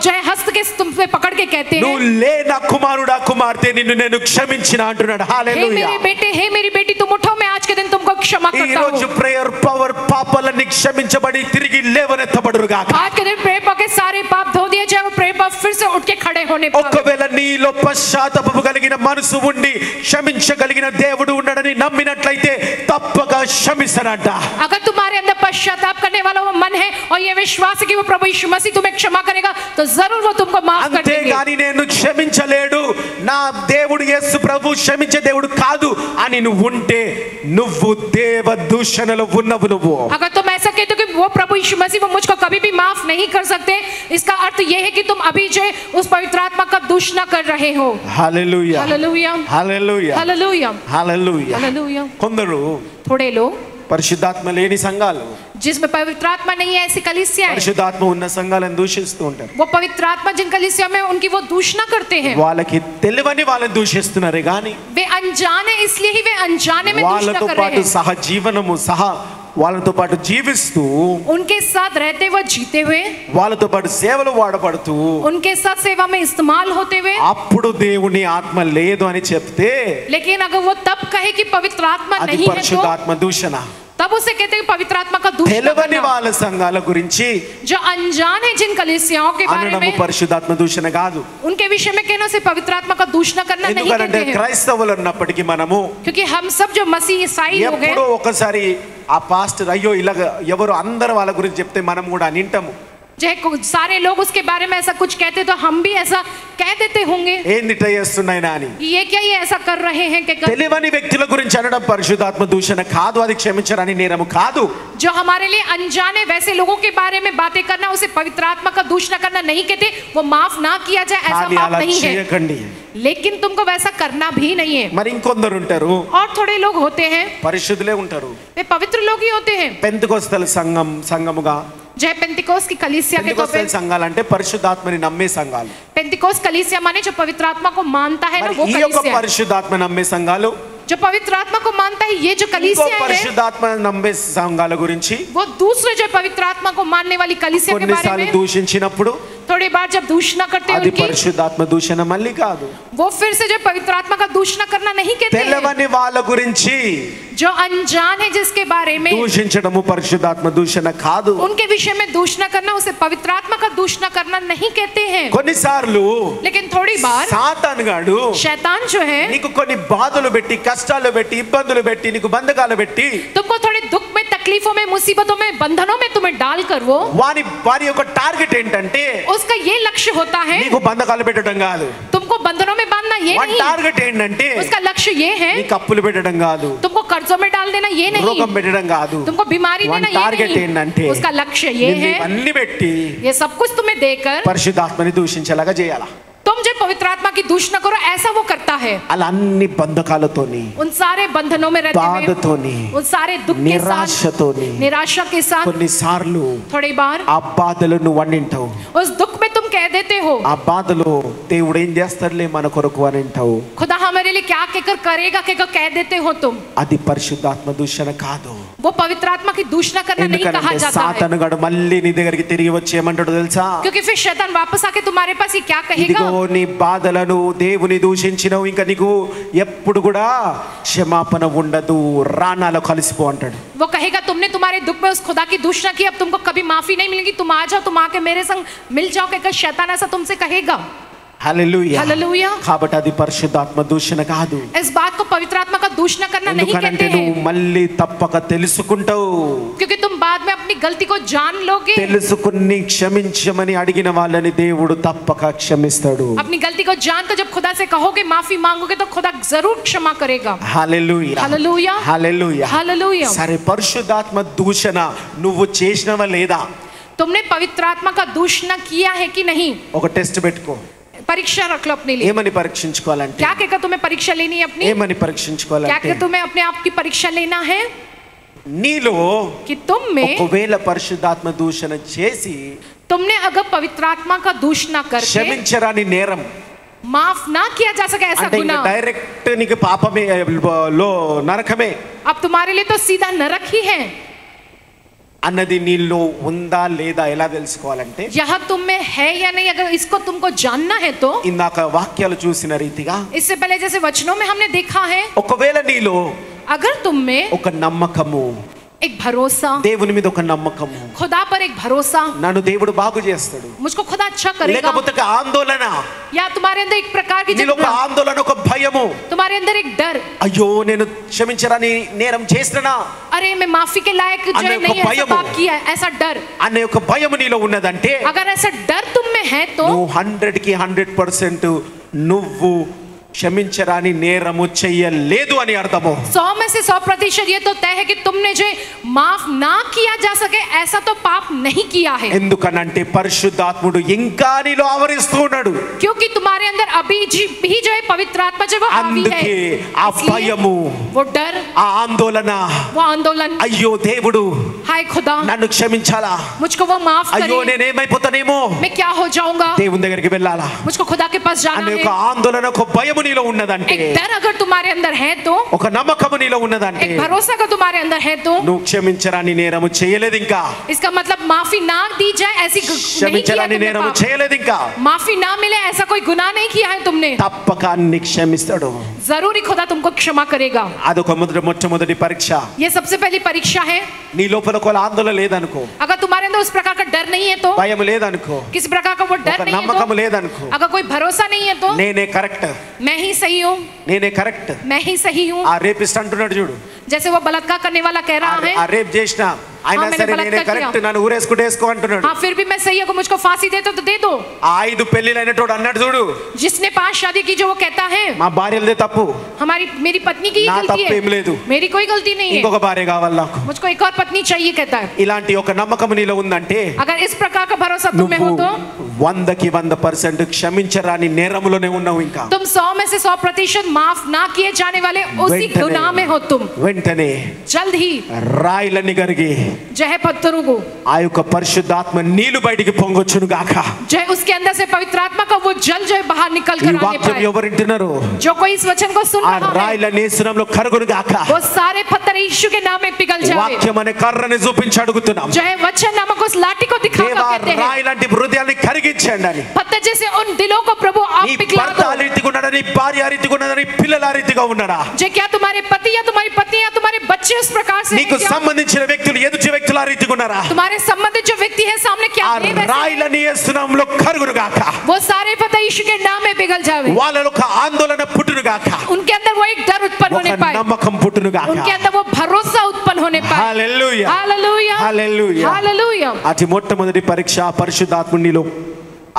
जो है हस्त के तुम पे पकड़ के कहते నువ్వు हैं లే నా కుమారుడా కుమార్తె నిన్ను నేను క్షమించిన అంటున్నాడు. हे హల్లెలూయా. मेरे बेटे हे मेरी बेटी तुम उठो, मैं आज के दिन तुमको क्षमा ఈ करता రోజు हूँ। ప్రేయర్ పవర్ పాపాలన్నీ క్షమించబడి తిరిగి లేవనెత్తబడును గాక. आज के दिन प्रेयर पाप के सारे पाप धो दिए जाए, वो प्रेयर पाप फिर से उठ के खड़े होने पाए। ఒకవేళ నీలో పశ్చాత్తాపము కలిగిన మనసు ఉండి క్షమించగలిగిన దేవుడు ఉన్నాడని నమ్మినట్లయితే తప్పక క్షమిస్తాడంట. अगर तुम्हारे अंदर पश्चाताप करने वाला वो मन है और ये विश्वास है कि वो प्रभु यीशु मसीह तुम्हें क्षमा करेगा तो जरूर वो तुमको माफ कर देंगे। అంతేగాని నేను క్షమించలేడు, నా దేవుడు యేసు ప్రభు క్షమించే దేవుడు కాదు అని నువ్వు ఉంటే నువ్వు దేవ దూషణలో ఉన్నవు. నువ్వు अगर तुम ऐसा कहते हो कि वो प्रभु यीशु मसीह वो मुझको कभी भी माफ नहीं कर सकते, इसका अर्थ ये है कि तुम अभी जो है उस पवित्र आत्मा का दूषण कर रहे हो। Hallelujah, hallelujah hallelujah, hallelujah hallelujah. Hallelujah. కొందరు थोड़े लोग పరిశుద్ధాత్మ లేని సంఘాలు, जिसमें पवित्र आत्मा नहीं है ऐसी कलीसिया है, పరిశుద్ధాత్మ ఉన్న సంఘాలను దూషిస్తూ ఉంటారు. वो पवित्र आत्मा जिन कलीसिया में उनकी वो दूषणा करते हैं, వాళ్ళకి తెలియని వాళ్ళని దూషిస్తున్నారే గాని वे अनजाने इसलिए ही वे अनजाने में दूषणा వాళ్ళతో कर रहे పాటు हैं। సహజీవనము వాళ్ళతో పాటు జీవిస్తూ उनके साथ रहते हुए जीते हुए, వాళ్ళతో పాటు సేవలు వాడబడుతూ उनके साथ सेवा में इस्तेमाल होते हुए, అప్పుడు దేవుని ఆత్మ లేదు అని చెప్తే लेकिन अगर वो तब कहे कि पवित्र आत्मा అది नहीं है तो పరిశుద్ధాత్మ దూషణ. तब उसे कहते हैं कि पवित्र आत्मा का दूषण తెలియని करना। వాళ్ళ సంఘాల గురించి जो अनजान है जिन कलीसियाओं के बारे అనడము में, పరిశుద్ధాత్మ దూషణ కాదు. उनके विषय में कहने से पवित्र आत्मा का दूषण करना नहीं ఎందుకంటే कहते हैं, క్రైస్తవులు అన్నప్పటికీ మనము क्योंकि हम सब जो मसीह ईसाई लोग हैं, ఎప్పుడో ఒకసారి ఆ పాస్టర్ అయ్యో ఇలాగ ఎవరు అందరు వాళ్ళ గురించి చెప్తే మనం కూడా నింటాము. सारे लोग उसके बारे में ऐसा कुछ कहते तो हम भी ऐसा कह देते होंगे ఏందిట చేస్తున్నాయినా అని. ये क्या ये ऐसा कर रहे हैं क्या తెలియని వ్యక్తుల గురించి అనడం పరిశుద్ధాత్మ దూషణ కాదు, అది క్షమించరని నేరము కాదు. जो हमारे लिए अनजान है वैसे लोगों के बारे में बातें करना उसे पवित्र आत्मा का दूषण करना नहीं कहते, वो माफ ना किया जाए ऐसा కానీ पाप అలా नहीं है, చేయకండి. लेकिन तुमको वैसा करना भी नहीं है। మరి ఇంకొందరు ఉంటారు, और थोड़े लोग होते हैं పరిశుద్ధులే ఉంటారు, वे పవిत्र लोग ही होते हैं, పెంతెకొస్తల సంఘముగా. जो है पेंतिकोस की कलीसिया के तौर पे, పెంతెకొస్తల సంఘాలు అంటే పరిశుద్ధాత్మని నమ్మే సంఘాలు. पेंतिकोस कलीसिया माने जो पवित्र आत्मा को मानता है ना మరి वो ఈ యొక్క कलीसिया। పరిశుద్ధాత్మ నమ్మే సంఘాలు जो पवित्र आत्मा को मानता है, ये जो ఇంకో कलीसिया है, పరిశుద్ధాత్మ నమ్మే సంఘాల గురించి वो दूसरे जो पवित्र आत्मा को मानने वाली कलीसिया के बारे కొన్నిసార్లు में దూషించినప్పుడు थोड़ी बार जब दूषणा करते हैं అది उनकी, పరిశుద్ధాత్మ దూషణ మళ్ళీ కాదు. वो फिर से जो पवित्र आत्मा का दूषणा करना नहीं कहते हैं. తెలవని వాళ్ళ గురించి जो अनजान है जिसके बारे में, దూషించడము పరిశుద్ధాత్మ దూషణ కాదు. उनके विषय में दूषणा करना, उसे पवित्र आत्मा का दूषणा करना नहीं कहते हैं. కొన్నిసార్లు लेकिन थोड़ी बार సాతాను గాడు शैतान जो है నీకు కొన్ని బాధలు పెట్టి, కష్టాలు పెట్టి, ఇబ్బందులు పెట్టి, నీకు బంధకాలు పెట్టి, तुमको थोड़े दुख में, तकलीफों में, मुसीबतों में, बंधनों में तुम्हें डालकर वो, వారి యొక్క టార్గెట్ ఏంటంటే उसका ये लक्ष्य होता है నీకు బంధకాలు పెట్టడం కాదు. तुमको बंधनों में बांधना, ये వారి नहीं. టార్గెట్ ఏంటంటే उसका लक्ष्य ये है నీకు అప్పులు పెట్టడం కాదు, तुमको कर्जों में डाल देना, ये नहीं. రోగం పెట్టడం కాదు. तुमको बीमारी వారి देना, ये టార్గెట్ ఏంటంటే नहीं. उसका लक्ष्य ये నిన్ను है, ఇవన్నీ పెట్టి ये सब कुछ तुम्हें देकर పరిశుద్ధాత్మని దూషించేలాగా చేయాలా. तुम जो पवित्र आत्मा की दूषणा करो, ऐसा वो करता है. అలా అన్ని బంధకాలతోని, उन सारे बंधनों में रहते బాధతోని, हुए, उन सारे दुख के साथ, నిరాశతోని, निराशा के साथ, కొన్నిసార్లు थोड़ी बार ఆ బాధలు నువ్వు వండింటావు. उस दुख में तुम कह देते हो, ఆ బాధలో దేవుడు ఏం చేస్తాడులే మన కొరకు అని అంటావు. खुदा हमारे लिए क्या कहकर करेगा, कहकर कह देते हो तुम. అది పరిశుద్ధాత్మ దూషణ కాదు. वो पवित्र आत्मा की दूषणा करना नहीं कहा ఎందుకంటే जाता है. సాతాను గడు మళ్ళీ నీ దగ్గరికి తిరిగి వచ్చి ఏమంటాడు తెలుసా? क्योंकि फिर शैतान वापस आके तुम्हारे पास ये क्या ఇదిగో कहेगा, నీ బాధలను దేవుని దూషించినవు, ఇంకా నీకు ఎప్పుడు కూడా క్షమాపణ ఉండదు, రానాలో కలిసిపో అంటాడు. वो कहेगा तुमने तुम्हारे दुख में उस खुदा की दूषणा की, अब तुमको कभी माफी नहीं मिलेगी, तुम आ जाओ, तुम आके मेरे संग मिल जाओ, कहकर शैतान ऐसा तुमसे कहेगा. హల్లెలూయా. हालेलुया. కాబట్టి అది పరిశుద్ధాత్మ దూషణ కాదు. इस बात को पवित्र आत्मा का दूषणा करना नहीं ఎందుకంటే कहते నువ్వు हैं, మళ్ళీ తప్పక తెలుసుకుంటావు. क्योंकि तुम बाद में अपनी गलती को जान लोगे. తెలుసుకుని క్షమించమని అడిగిన వాళ్ళని దేవుడు తప్పక క్షమిస్తాడు. अपनी गलती को जानकर जब खुदा से कहोगे, माफी मांगोगे, तो खुदा जरूर क्षमा करेगा. హల్లెలూయా. हालेलुया. హల్లెలూయా. हालेलुया. సరే, పరిశుద్ధాత్మ దూషణ నువ్వు చేసినవా లేదా? तुमने पवित्र आत्मा का दूषणा किया है कि नहीं? ఒక టెస్ట్ పెట్టుకో. परीक्षा रख लो अपने लिए. ఏమని పరీక్షించుకోవాలంటే, क्या कहकर तुम्हें परीक्षा लेनी है अपनी? ఏమని क्या పరీక్షించుకోవాలంటే, कहकर तुम्हें अपने आप की परीक्षा लेना है నీలో कि तुम में, ఒకవేళ పరిశుద్ధాత్మ దూషణ చేసి तुमने अगर पवित्र आत्मा का दूषणा करके క్షమించరాని నేరం, माफ ना किया जा सके ऐसा అంటే ఇంకా गुनाह, డైరెక్ట్ నీకు పాపమే, లో నరకమే अब तुम्हारे लिए तो सीधा नरक ही है. అన్నది నీలో ఉందా లేదా ఎలా తెలుసుకోవాలంటే, यह तुम में है या नहीं, अगर इसको तुमको जानना है तो ఇందాక వాక్యాలు చూసిన రీతిగా इससे पहले जैसे वचनों में हमने देखा है, ఒకవేళ నీలో अगर तुम में ఒక నమ్మకము, एक भरोसा, దేవుని మీద ఒక నమ్మకము, खुदा पर एक भरोसा, నన్ను దేవుడు బాగు చేస్తాడు, मुझको खुदा अच्छा करेगा, లేకపోతే ఒక ఆందోళన, या तुम्हारे अंदर एक प्रकार की నీలో ఒక ఆందోళన, ఒక భయము, तुम्हारे अंदर एक डर, అయ్యో నేను క్షమించరాని నేరం చేసినా अरे मैं माफी के लायक जो अन्य नहीं को ऐसा भयमु. पाप किया है, ऐसा डर, అనే ఒక భయము నీలో ఉన్నదంటే अगर ऐसा डर तुम में है तो నువ్వు 100కి 100% నువ్వు క్షమించరాని నేరము చెయ్యలేదు అని అర్థము. 100 में से 100% ये तो तय है कि तुमने जो माफ ना किया जा सके ऐसा तो पाप नहीं किया है, ఎందుకనంటే పరిశుద్ధాత్ముడు ఇంకా నీలో ఆవరిస్తూ ఉన్నాడు. क्योंकि तुम्हारे अंदर अभी भी जो है पवित्र आत्मा जो वो हावी है, అందుకే ఆ इसलिए భయము, वो डर, ఆ ఆందోళన, वो आंदोलन, అయ్యో దేవుడు हाय खुदा నన్ను క్షమించాలా, मुझको वो माफ అయ్యో करे, నేనేమైపోతానేమో, मैं क्या हो जाऊंगा, దేవుని దగ్గరికి వెళ్ళాలా मुझको खुदा के पास जाना అనే है. ఒక ఆందోళన, ఒక భయము నీలో ఉన్నదంటే, एक डर अगर तुम्हारे अंदर है तो, ఒక నమ్మకము నీలో ఉన్నదంటే, एक भरोसा अगर तुम्हारे अंदर है तो, నువ్వు క్షమించరాని నేరము చేయలేదు, ఇంకా इसका मतलब माफी ना दी जाए ऐसी नहीं किया క్షమించరాని तुमने నేరము पाप. చేయలేదు, ఇంకా माफी ना मिले ऐसा कोई गुनाह नहीं किया है तुमने, తప్పక అన్ని క్షమిస్తాడు. जरूर ही खुदा तुमको क्षमा करेगा. అదొక మొట్టమొదటి పరీక్ష. ये सबसे पहली परीक्षा है. నీ లోపల ఒక ఆందోళన లేదనుకో, अगर तुम्हारे अंदर उस प्रकार का डर नहीं है तो, భయం లేదనుకో, किसी प्रकार का वो डर ఒక नहीं है నమ్మకం तो, లేదనుకో, अगर कोई भरोसा नहीं है तो, నేనే కరెక్ట్, मैं ही सही हूँ, నేనే కరెక్ట్, मैं ही सही हूँ, ఆ రేపిస్ట్ అంటున్నాడు చూడు, जैसे वो बलात्कार करने वाला कह रहा है, ఆ రేప్ చేసిన అయినా मैंने సరే बलात्कार నేనే కరెక్ట్, किया. నన్ను ఊరేసుకుంటేసుకో అంటున్నాడు. हाँ फिर भी मैं सही हूँ, मुझको फांसी दे तो दे दो. ఆ 5 పెళ్లిలైనటోడు అన్నాడు చూడు, जिसने 5 शादी की जो वो कहता है మా భార్యలదే తప్పు, मेरी पत्नी की ही నా गलती తప్పేం లేదు, है, मेरी कोई गलती नहीं है, ఇంకొక భార్య కావాలి నాకు, मुझको एक और पत्नी चाहिए कहता है. ఇలాంటి ఒక నమ్మకం నీలో ఉందంటే अगर इस प्रकार का भरोसा तुम में हो నువ్వు तो 100కి 100% క్షమించరాని నేరములోనే ఉన్నావు. ఇంకా तुम 100 में से 100% माफ ना किए जाने वाले उसी వెంటనే- गुनाह में हो तुम. వెంటనే जल्द ही రాయిలన్నీ కరిగి जय है पत्थरों को, ఆ యొక్క పరిశుద్ధాత్మ నీళ్లు బయటికి పొంగొచ్చును గాక. जय उसके अंदर से पवित्र आत्मा का वो जल जो है बाहर निकल ఈ कर आने వాక్యం पाए। ఎవరు వింటున్నారు? जो कोई इस वचन को सुन ఆ रहा है, రాయిల నేసనంలో కరుగును గాక. वो सारे पत्थर यीशु के नाम में पिघल जाए। వాక్యం అనే కర్రని చూపించి అడుగుతున్నాం. जो है वचन नामक उस लाठी को दिखाकर దేవా कहते हैं, రాయి లాంటి హృదయాన్ని కరిగించండి అని. पत्थर जैसे उन दिलों को प्रभु आप నీ पिघला భర్త दो। ఆ రీతిగా ఉన్నాడా? నీ భార్య ఆ రీతిగా ఉన్నదా? నీ పిల్లలు ఆ రీతిగా ఉన్నాడా? जो क्या तुम्हारे पति या तुम्हारी पत्नी या तुम्हारे बच्चे उस प्रकार से हैं నీకు क्या? సంబంధించిన వ్యక్తులు ఎదుటి వ్యక్తులు ఆ రీతిగా ఉన్నారా? तुम्हारे संबंधित जो व्यक्ति है सामने क्या ఆ है वैसे? రాయిల నేసనంలో కరుగును గాక. वो सारे पत्थर यीशु के नाम में पिघल जावे। వాళ్ళలో ఒక ఆందోళన పుట్టును గాక. उनके अंदर वो एक डर उत्पन्न ఒక होने पाए, నమ్మకం పుట్టును గాక. उनके अंदर वो भरोसा उत्पन्न होने पाए। హల్లెలూయా, हालेलुया, హల్లెలూయా. हालेलुया। అతి మొట్టమొదటి పరీక్ష పరిశుద్ధాత్ముడు నీలో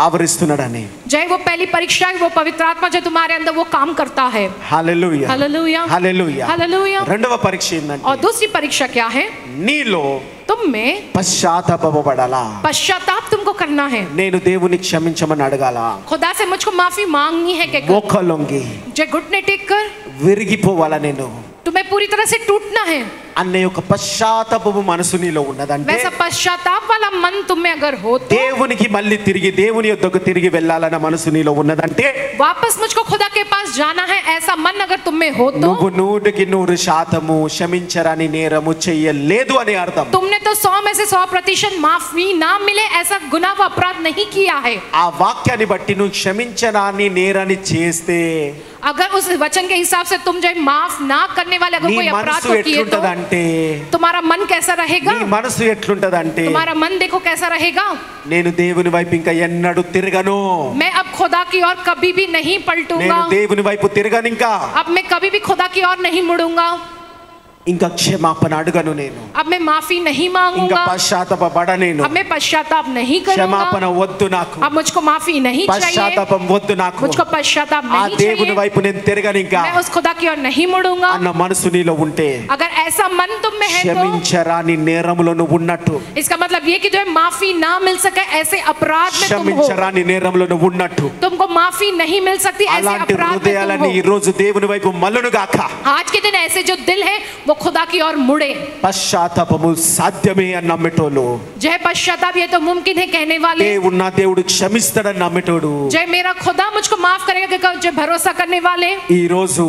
ఆవరిస్తున్నాడని. जय वो पहली परीक्षा है, वो पवित्र आत्मा जो तुम्हारे अंदर वो काम करता है। హల్లెలూయా, हालेलुया, హల్లెలూయా. हालेलुया। రెండవ పరీక్ష ఏంటంటే और दूसरी परीक्षा क्या है? నీలో तुम में పశ్చాత్తాపపడాలా. पश्चाताप तुमको करना है, నేను దేవుని క్షమించమని అడగాల. खुदा से मुझको माफी मांगनी है। कहकर మోకలొంగి जय घुटने टेक कर విరిగిపోవాలా నేను तुम्हें पूरी तरह से टूटना है। అన్న యొక్క పశ్చాత్తాపపు మనసు నీలో ఉన్నదంటే वैसा पश्चाताप वाला मन तुम में अगर हो तो, దేవునికి మళ్ళీ తిరిగి దేవుని యొద్దకు తిరిగి వెళ్ళాలన్న మనసు నీలో ఉన్నదంటే वापस मुझको खुदा के पास जाना है ऐसा मन अगर तुम में हो तो, నువ్వు 100% క్షమించరాని నేరము చెయ్యలేదు అని అర్థం. तुमने तो 100 में से 100% माफी ना मिले ऐसा गुनाह व अपराध नहीं किया है। ఆ వాక్యాన్ని బట్టి నువ్వు క్షమించరాని నేరాన్ని చేస్తే अगर उस वचन के हिसाब से तुम जो है माफ ना करने वाले अगर నీ कोई अपराध మనసు को किए तो ఎట్లుంటదంటే तुम्हारा मन कैसा रहेगा? నీ మనసు ఎట్లుంటదంటే तुम्हारा मन देखो कैसा रहेगा? నేను దేవుని వైపు ఇంకా ఎన్నడూ తిరగను, मैं अब खुदा की ओर कभी भी नहीं నేను पलटूंगा, దేవుని వైపు తిరగను, ఇంకా अब मैं कभी भी खुदा की ओर नहीं मुड़ूंगा, ఇంకా క్షమాపణ అడగను, నేను अब मैं माफी नहीं ఇంకా मांगूंगा, పశ్చాత్తాప నేను. अब मैं पश्चाताप नहीं క్షమాపణ करूंगा, వద్దు నాకు, अब मुझको माफी नहीं चाहिए, పశ్చాత్తాపం వద్దు నాకు, मुझको पश्चाताप ఆ नहीं దేవుని चाहिए, వైపు నేను తిరగను ఇంకా मैं उस खुदा की ओर नहीं मुड़ूंगा। అన్న మనసు నీలో ఉంటే अगर ऐसा मन तुम में है तो క్షమించరాని నేరములో నువ్వు ఉన్నట్టు, इसका मतलब ये कि जो है माफी ना मिल सके ऐसे अपराध में तुम हो, క్షమించరాని నేరములో నువ్వు ఉన్నట్టు. तुमको माफी नहीं मिल सकती ऐसे అలాంటి अपराध में హృదయాలని तुम ఈ రోజు దేవుని వైపు మల్లును గాక. हो। आज के दिन ऐसे जो दिल है वो खुदा की ओर मुड़े। పశ్చాత్తాపము సాధ్యమే అని నమ్మేటోళ్ళు, जय पश्चाताप ये तो मुमकिन है कहने वाले, దేవుడు నా దేవుడు క్షమిస్తాడని నమ్మేటోడు जय मेरा खुदा मुझको माफ करेगा कि जो भरोसा करने वाले, ఈ రోజు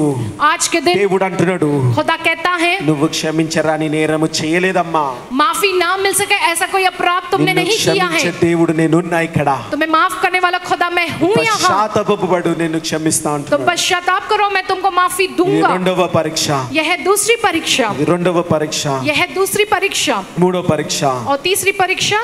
आज के दिन దేవుడు అంటున్నాడు, खुदा कहता है నువ్వు క్షమించరాని నేరము చేయలేదమ్మా, माफी ना मिल सके ऐसा कोई अपराध तुमने నిన్ను नहीं किया है, క్షమించే దేవుడు నేనున్నా ఇక్కడ, तुम्हें माफ करने वाला खुदा मैं हूँ यहाँ, పశ్చాత్తాపపడు నేను క్షమిస్తా तुम అంటున్నాడు. पश्चाताप करो मैं तुमको माफी ఇది दूंगा। రెండవ పరీక్ష, यह है दूसरी परीक्षा, ఇది రెండవ పరీక్ష. यह है दूसरी परीक्षा। మూడో పరీక్ష, और तीसरी परीक्षा,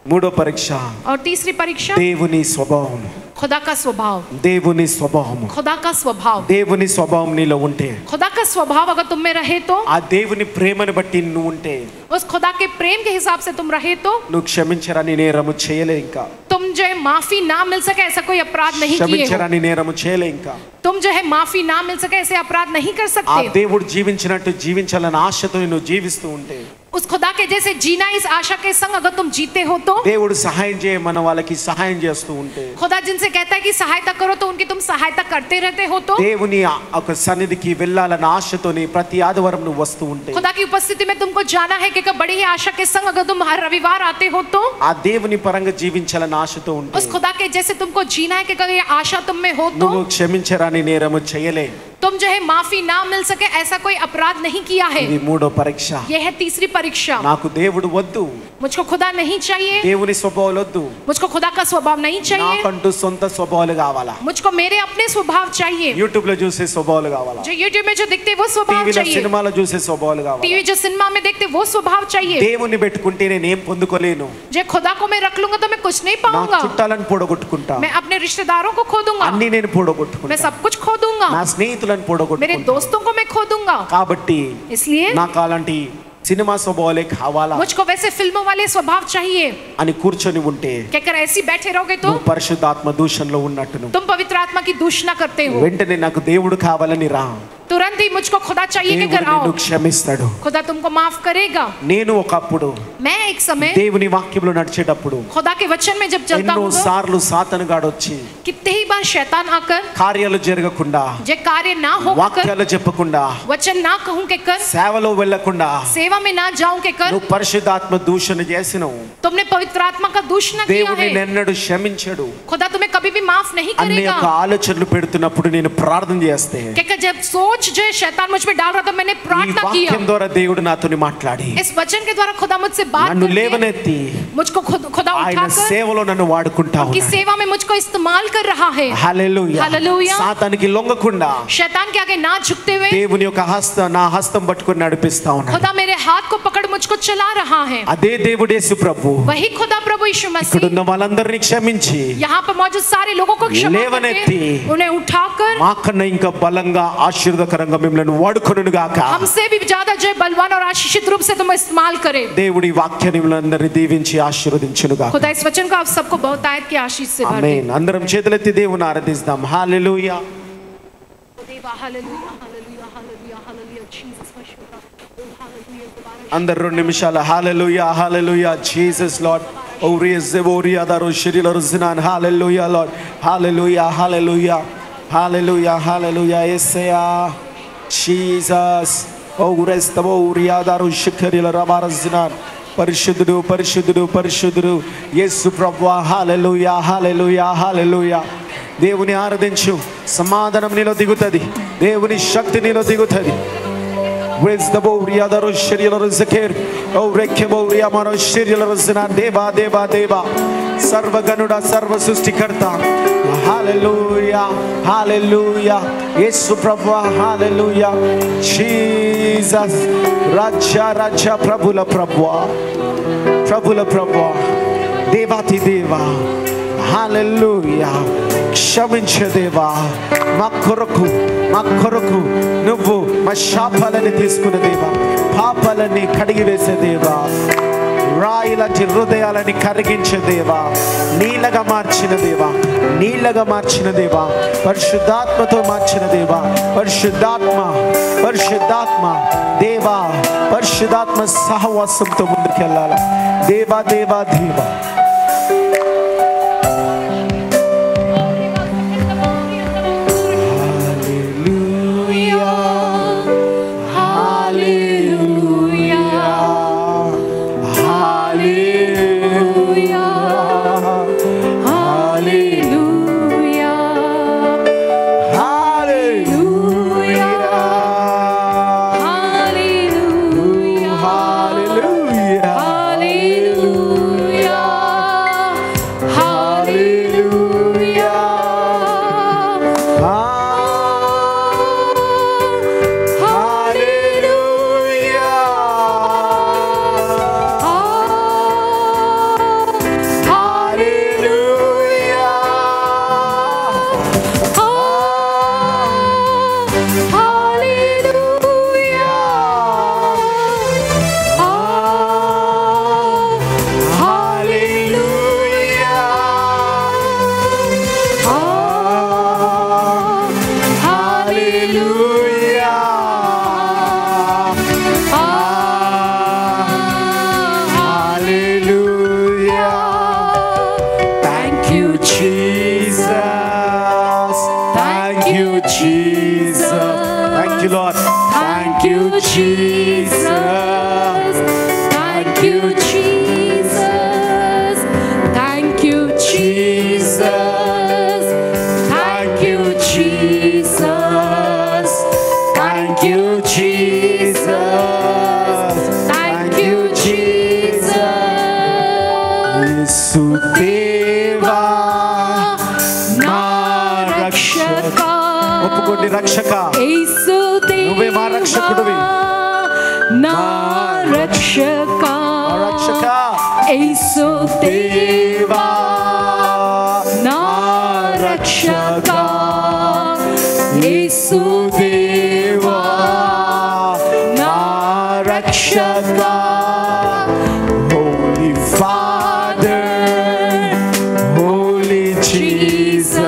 మూడో పరీక్ష और तीसरी परीक्षा దేవుని స్వభావం. खुदा का स्वभाव, దేవుని స్వభావం, खुदा का स्वभाव, దేవుని స్వభావం నీలో ఉంటే, खुदा का स्वभाव अगर तुम में रहे तो, ఆ దేవుని ప్రేమను బట్టి నువ్వు ఉంటే उस खुदा के प्रेम के हिसाब से तुम रहे तो, నువ్వు క్షమించరాని నేరము చేయలే ఇంకా, तुम जो है माफी ना मिल सके ऐसा कोई अपराध नहीं किए हो, క్షమించరాని నేరము చేయలే ఇంకా. तुम जो है माफी ना मिल सके ऐसे अपराध नहीं कर ఆ सकते। దేవుడు జీవించినట్టు జీవించాలని ఆశతో నువ్వు జీవిస్తూ ఉంటే, उस खुदा के जैसे जीना इस आशा के संग अगर तुम जीते हो तो, దేవుడు సహాయం చేయమన్న వాళ్ళకి సహాయం చేస్తూ ఉంటే, खुदा जिनसे कहता है कि सहायता करो तो उनकी तुम सहायता करते रहते हो तो, దేవుని ఒక సన్నిధికి వెళ్ళాలన్న ఆశతోని ప్రతి ఆదివారం నువ్వు వస్తూ ఉంటే, खुदा की उपस्थिति में तुमको जाना है कि बड़ी ही आशा के संग अगर तुम हर रविवार आते हो तो, ఆ దేవుని పరంగా జీవించాలని ఆశతో ఉంటే, उस खुदा के जैसे तुमको जीना है कि अगर ये आशा तुम में हो तो, నువ్వు క్షమించరాని నేరము చేయలే. तुम जो है माफी ना मिल सके ऐसा कोई अपराध नहीं किया है। ఇది మూడో పరీక్ష. यह है तीसरी परीक्षा। నాకు దేవుడు వద్దు, मुझको खुदा नहीं चाहिए, దేవుని స్వభావం వద్దు, मुझको खुदा का स्वभाव नहीं चाहिए, నాకంటూ సొంత స్వభావాలు కావాలా, मुझको मेरे अपने स्वभाव चाहिए, యూట్యూబ్ లో చూసే స్వభావాలు కావాలా, जो यूट्यूब में जो दिखते वो स्वभाव టీవీలో चाहिए, సినిమాలో చూసే స్వభావాలు కావాలా. टीवी जो सिनेमा में देखते वो स्वभाव चाहिए। దేవుని పెట్టుకుంటే నేనేం పొందుకోలేను, जो खुदा को मैं रख लूंगा तो मैं कुछ नहीं నా पाऊंगा, చుట్టాలను పొడగొట్టుకుంటా, मैं अपने रिश्तेदारों को खो दूंगा, అన్ని నేను मैं పొడగొట్టుకుంటా, सब कुछ खो दूंगा, నా స్నేహితులను मेरे పొడగొట్టుకుంటా. दोस्तों को मैं खो दूंगा। కాబట్టి इसलिए నాకు అలాంటి సినిమా స్వభావాలే కావాలా मुझको वैसे फिल्मों वाले स्वभाव चाहिए। అని కూర్చొని ఉంటే क्या कर ऐसी बैठे रहोगे तो నువ్వు పరిశుద్ధాత్మ దూషణలో ఉన్నట్టును. तुम पवित्र आत्मा की दूषणा करते हो। వెంటనే నాకు దేవుడు కావాలని రా, तुरंत जल्दी मुझको खुदा चाहिए कि దేవుడు कर आओ నిన్ను క్షమిస్తాడు. खुदा तुमको माफ करेगा నేను ఒకప్పుడు मैं एक समय దేవుని వాక్యంలో నడిచేటప్పుడు खुदा के वचन में जब चलता ఎన్నో हूँ సార్లు సాతానుగాడు వచ్చి कितने ही बार शैतान आकर కార్యాలు జరగకుండా, जे कार्य ना हो कर వాక్యాలు చెప్పకుండా, वचन ना कहूँ के कर సేవలో వెళ్ళకుండా सेवा में ना जाऊं के कर నువ్వు పరిశుద్ధాత్మ దూషణ చేసినావు. तुमने पवित्र आत्मा का दूषण किया దేవుడు है నిన్నెన్నడూ క్షమించడు. खुदा तुम्हें कभी भी माफ नहीं అన్ని करेगा యొక్క ఆలోచనలు పెడుతున్నప్పుడు నేను ప్రార్థన చేస్తే क्योंकि जब सोच जो है शैतान मुझ पे डाल रहा था मैंने ఈ प्रार्थना వాక్యం किया ద్వారా దేవుడు నాతోని మాట్లాడి इस वचन के द्वारा खुदा मुझसे बात నన్ను करके లేవనెత్తి मुझको खुदा ఆయన उठाकर సేవలో నన్ను వాడుకుంటా की ఉన్నాడు. सेवा में मुझको इस्तेमाल कर रहा है హల్లెలూయా. హల్లెలూయా. సాతానికి లొంగకుండా शैतान के आगे ना झुकते हुए దేవుని యొక్క నా హస్తం పట్టుకొని నడిపిస్తా ఉన్నాడు. खुदा मेरे हाथ को पकड़ मुझको चला रहा है అదే దేవుడు యేసు ప్రభు वही खुदा प्रभु यीशु ఇక్కడ मसीह ఉన్న వాళ్ళందరినీ క్షమించి यहाँ पर मौजूद सारे लोगों को क्षमा లేవనెత్తి करके उन्हें उठाकर మాకన్నా ఇంకా బలంగా ఆశీర్వాదకరంగా మిమ్మల్ని వాడుకొనును గాక. हमसे भी ज्यादा जय बलवान और आशीषित रूप से तुम इस्तेमाल करे దేవుడి వాక్యాన్ని మిమ్మల్ని దీవించి ఆశీర్వదించును గాక. खुदा इस वचन को आप सबको बहुत आयत की आशीष से भर दे ఆమేన్. అందరం చేతులెత్తి దేవుని ఆరాధిస్తాం. హల్లెలూయా. देवा hallelujah hallelujah hallelujah hallelujah Jesus का शुक्र ओ हालेलुया दोबारा అందరు 2 నిమిషాలు హల్లెలూయా హల్లెలూయా జీసస్ లార్డ్ ఓరియా దారో శరీరరు జినాన్ హల్లెలూయా లార్డ్ హల్లెలూయా హల్లెలూయా హల్లెలూయా హల్లెలూయా యేసయ్యా జీసస్ ఓరియా దారో శరీరరు రబార జినాన్ పరిశుద్ధుడు పరిశుద్ధుడు పరిశుద్ధుడు యేసు ప్రభువా హల్లెలూయా హల్లెలూయా హల్లెలూయా. దేవుని ఆరాధించు, సమాధానం నీలో దిగుతుంది, దేవుని శక్తి నీలో దిగుతుంది. దేవా దేవా దేవా సర్వగనుడ సర్వ సృష్టికర్త హల్లెలూయా హల్లెలూయా యేసు ప్రభువా హల్లెలూయా జీసస్ రాజా రాజా ప్రభుల ప్రభువా ప్రభుల ప్రభువా దేవాతి దేవా హల్లెలూయా. క్షమించే దేవా, మా కొరకు నువ్వు మా శాపాలని తీసుకున్న దేవా, పాపాలని కడిగి వేసే దేవా, రాయిలాంటి హృదయాలని కరిగించే దేవా, నీళ్ళగా మార్చిన దేవా, పరిశుద్ధాత్మతో మార్చిన దేవా, పరిశుద్ధాత్మ దేవా, పరిశుద్ధాత్మ సహవాసంతో ముందుకెళ్ళాలి దేవా దేవా దేవా. ఒప్పుకోండి, రక్షక నువ్వే మా రక్షకుడివి, నా రక్షక యేసు దేవా నా రక్షక యేసు దేవా నా రక్షక Holy Father, Holy Jesus,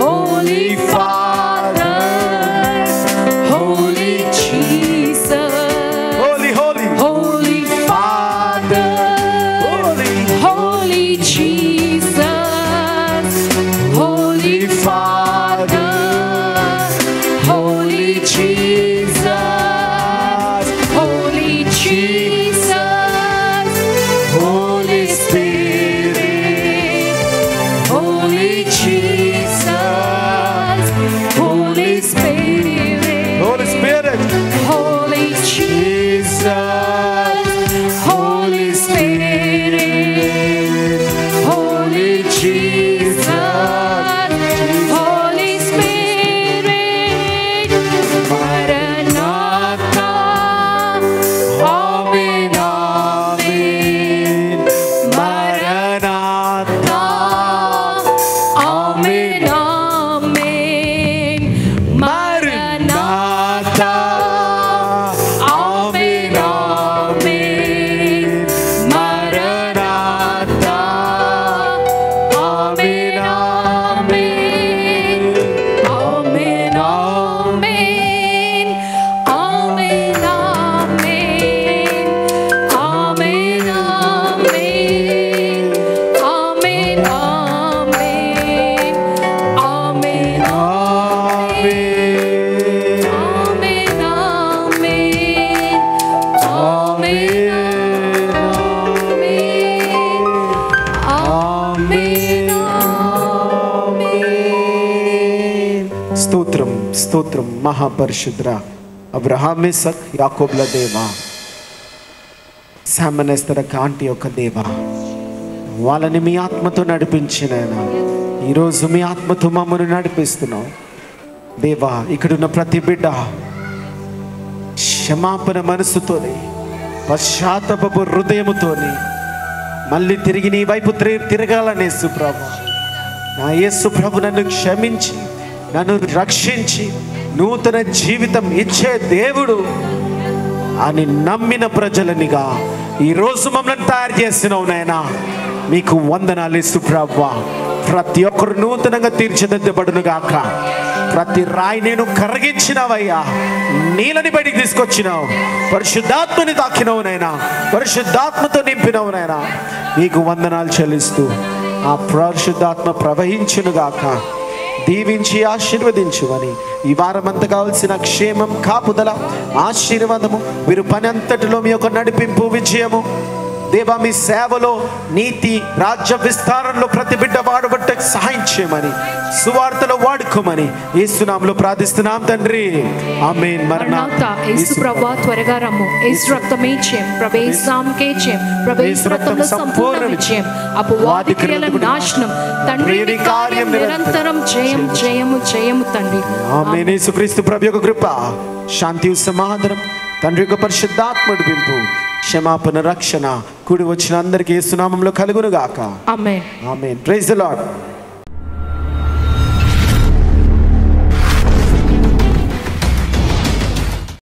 Holy Father, స్తోత్రం స్తోత్రం మహాపరిశుద్ర అబ్రహాం ఇస్సాక్ యాకోబుల దేవా, శామనేస్తర కాంటి యొక్క దేవా, వాళ్ళని మీ ఆత్మతో నడిపించిన ఈరోజు మీ ఆత్మతో మమ్మల్ని నడిపిస్తున్నావు దేవా. ఇక్కడున్న ప్రతి బిడ్డ క్షమాపణ మనసుతోని, పశ్చాత్తాపపు హృదయముతోని మళ్ళీ తిరిగి నీ వైపు తిరగాలని యేసు ప్రభు, నా యేసు ప్రభు నన్ను క్షమించి నన్ను రక్షించి నూతన జీవితం ఇచ్చే దేవుడు అని నమ్మిన ప్రజలనిగా ఈరోజు మమ్మల్ని తయారు చేస్తున్నావు నాయనా. మీకు వందనాలు యేసు ప్రభువా. ప్రతి ఒక్కరు నూతనంగా తీర్చిదిద్దబడును గాక. ప్రతి రాయి నేను కరిగించినవయ్యా, నీళ్ళని బయటికి తీసుకొచ్చినావు, పరిశుద్ధాత్మని తాకినవు నాయనా, పరిశుద్ధాత్మతో నింపినవు నాయనా. మీకు వందనాలు చెల్లిస్తూ ఆ పరిశుద్ధాత్మ ప్రవహించును గాక. దీవించి ఆశీర్వదించువని ఈ వారమంతా కావాల్సిన క్షేమం, కాపుదల, ఆశీర్వాదము, మీరు పని అంతటిలో మీ యొక్క నడిపింపు, విజయము దేవా, మీ సేవలో నీతి, రాజ్య విస్తారంలో ప్రతి బిడ్డ వాడబట్ట సహాయం చేయమని, సువార్తలో వాడుకోమని యేసునామములో ప్రార్థిస్తున్నాం తండ్రి. ఆమేన్. మరణాతా యేసు ప్రభువా త్వరగా రమ్ము. యేసు రక్తమే జయం, ప్రభు యేసు నామముకే జయం, ప్రభు యేసు రక్తంలో సంపూర్ణ విజయం, అపవాది క్రియల నాశనం, తండ్రి నీ కార్యం నిరంతరం జయం జయము జయము తండ్రి. ఆమేన్. యేసుక్రీస్తు ప్రభు యొక్క కృప, శాంతి, సమాధానం, తండ్రి యొక్క పరిశుద్ధాత్మ నడిపింపు, క్షమాపణ, రక్షణ కూడి వచ్చిన అందరికీ యేసు నామములో కలుగును గాక. Amen. Amen. Praise the lord.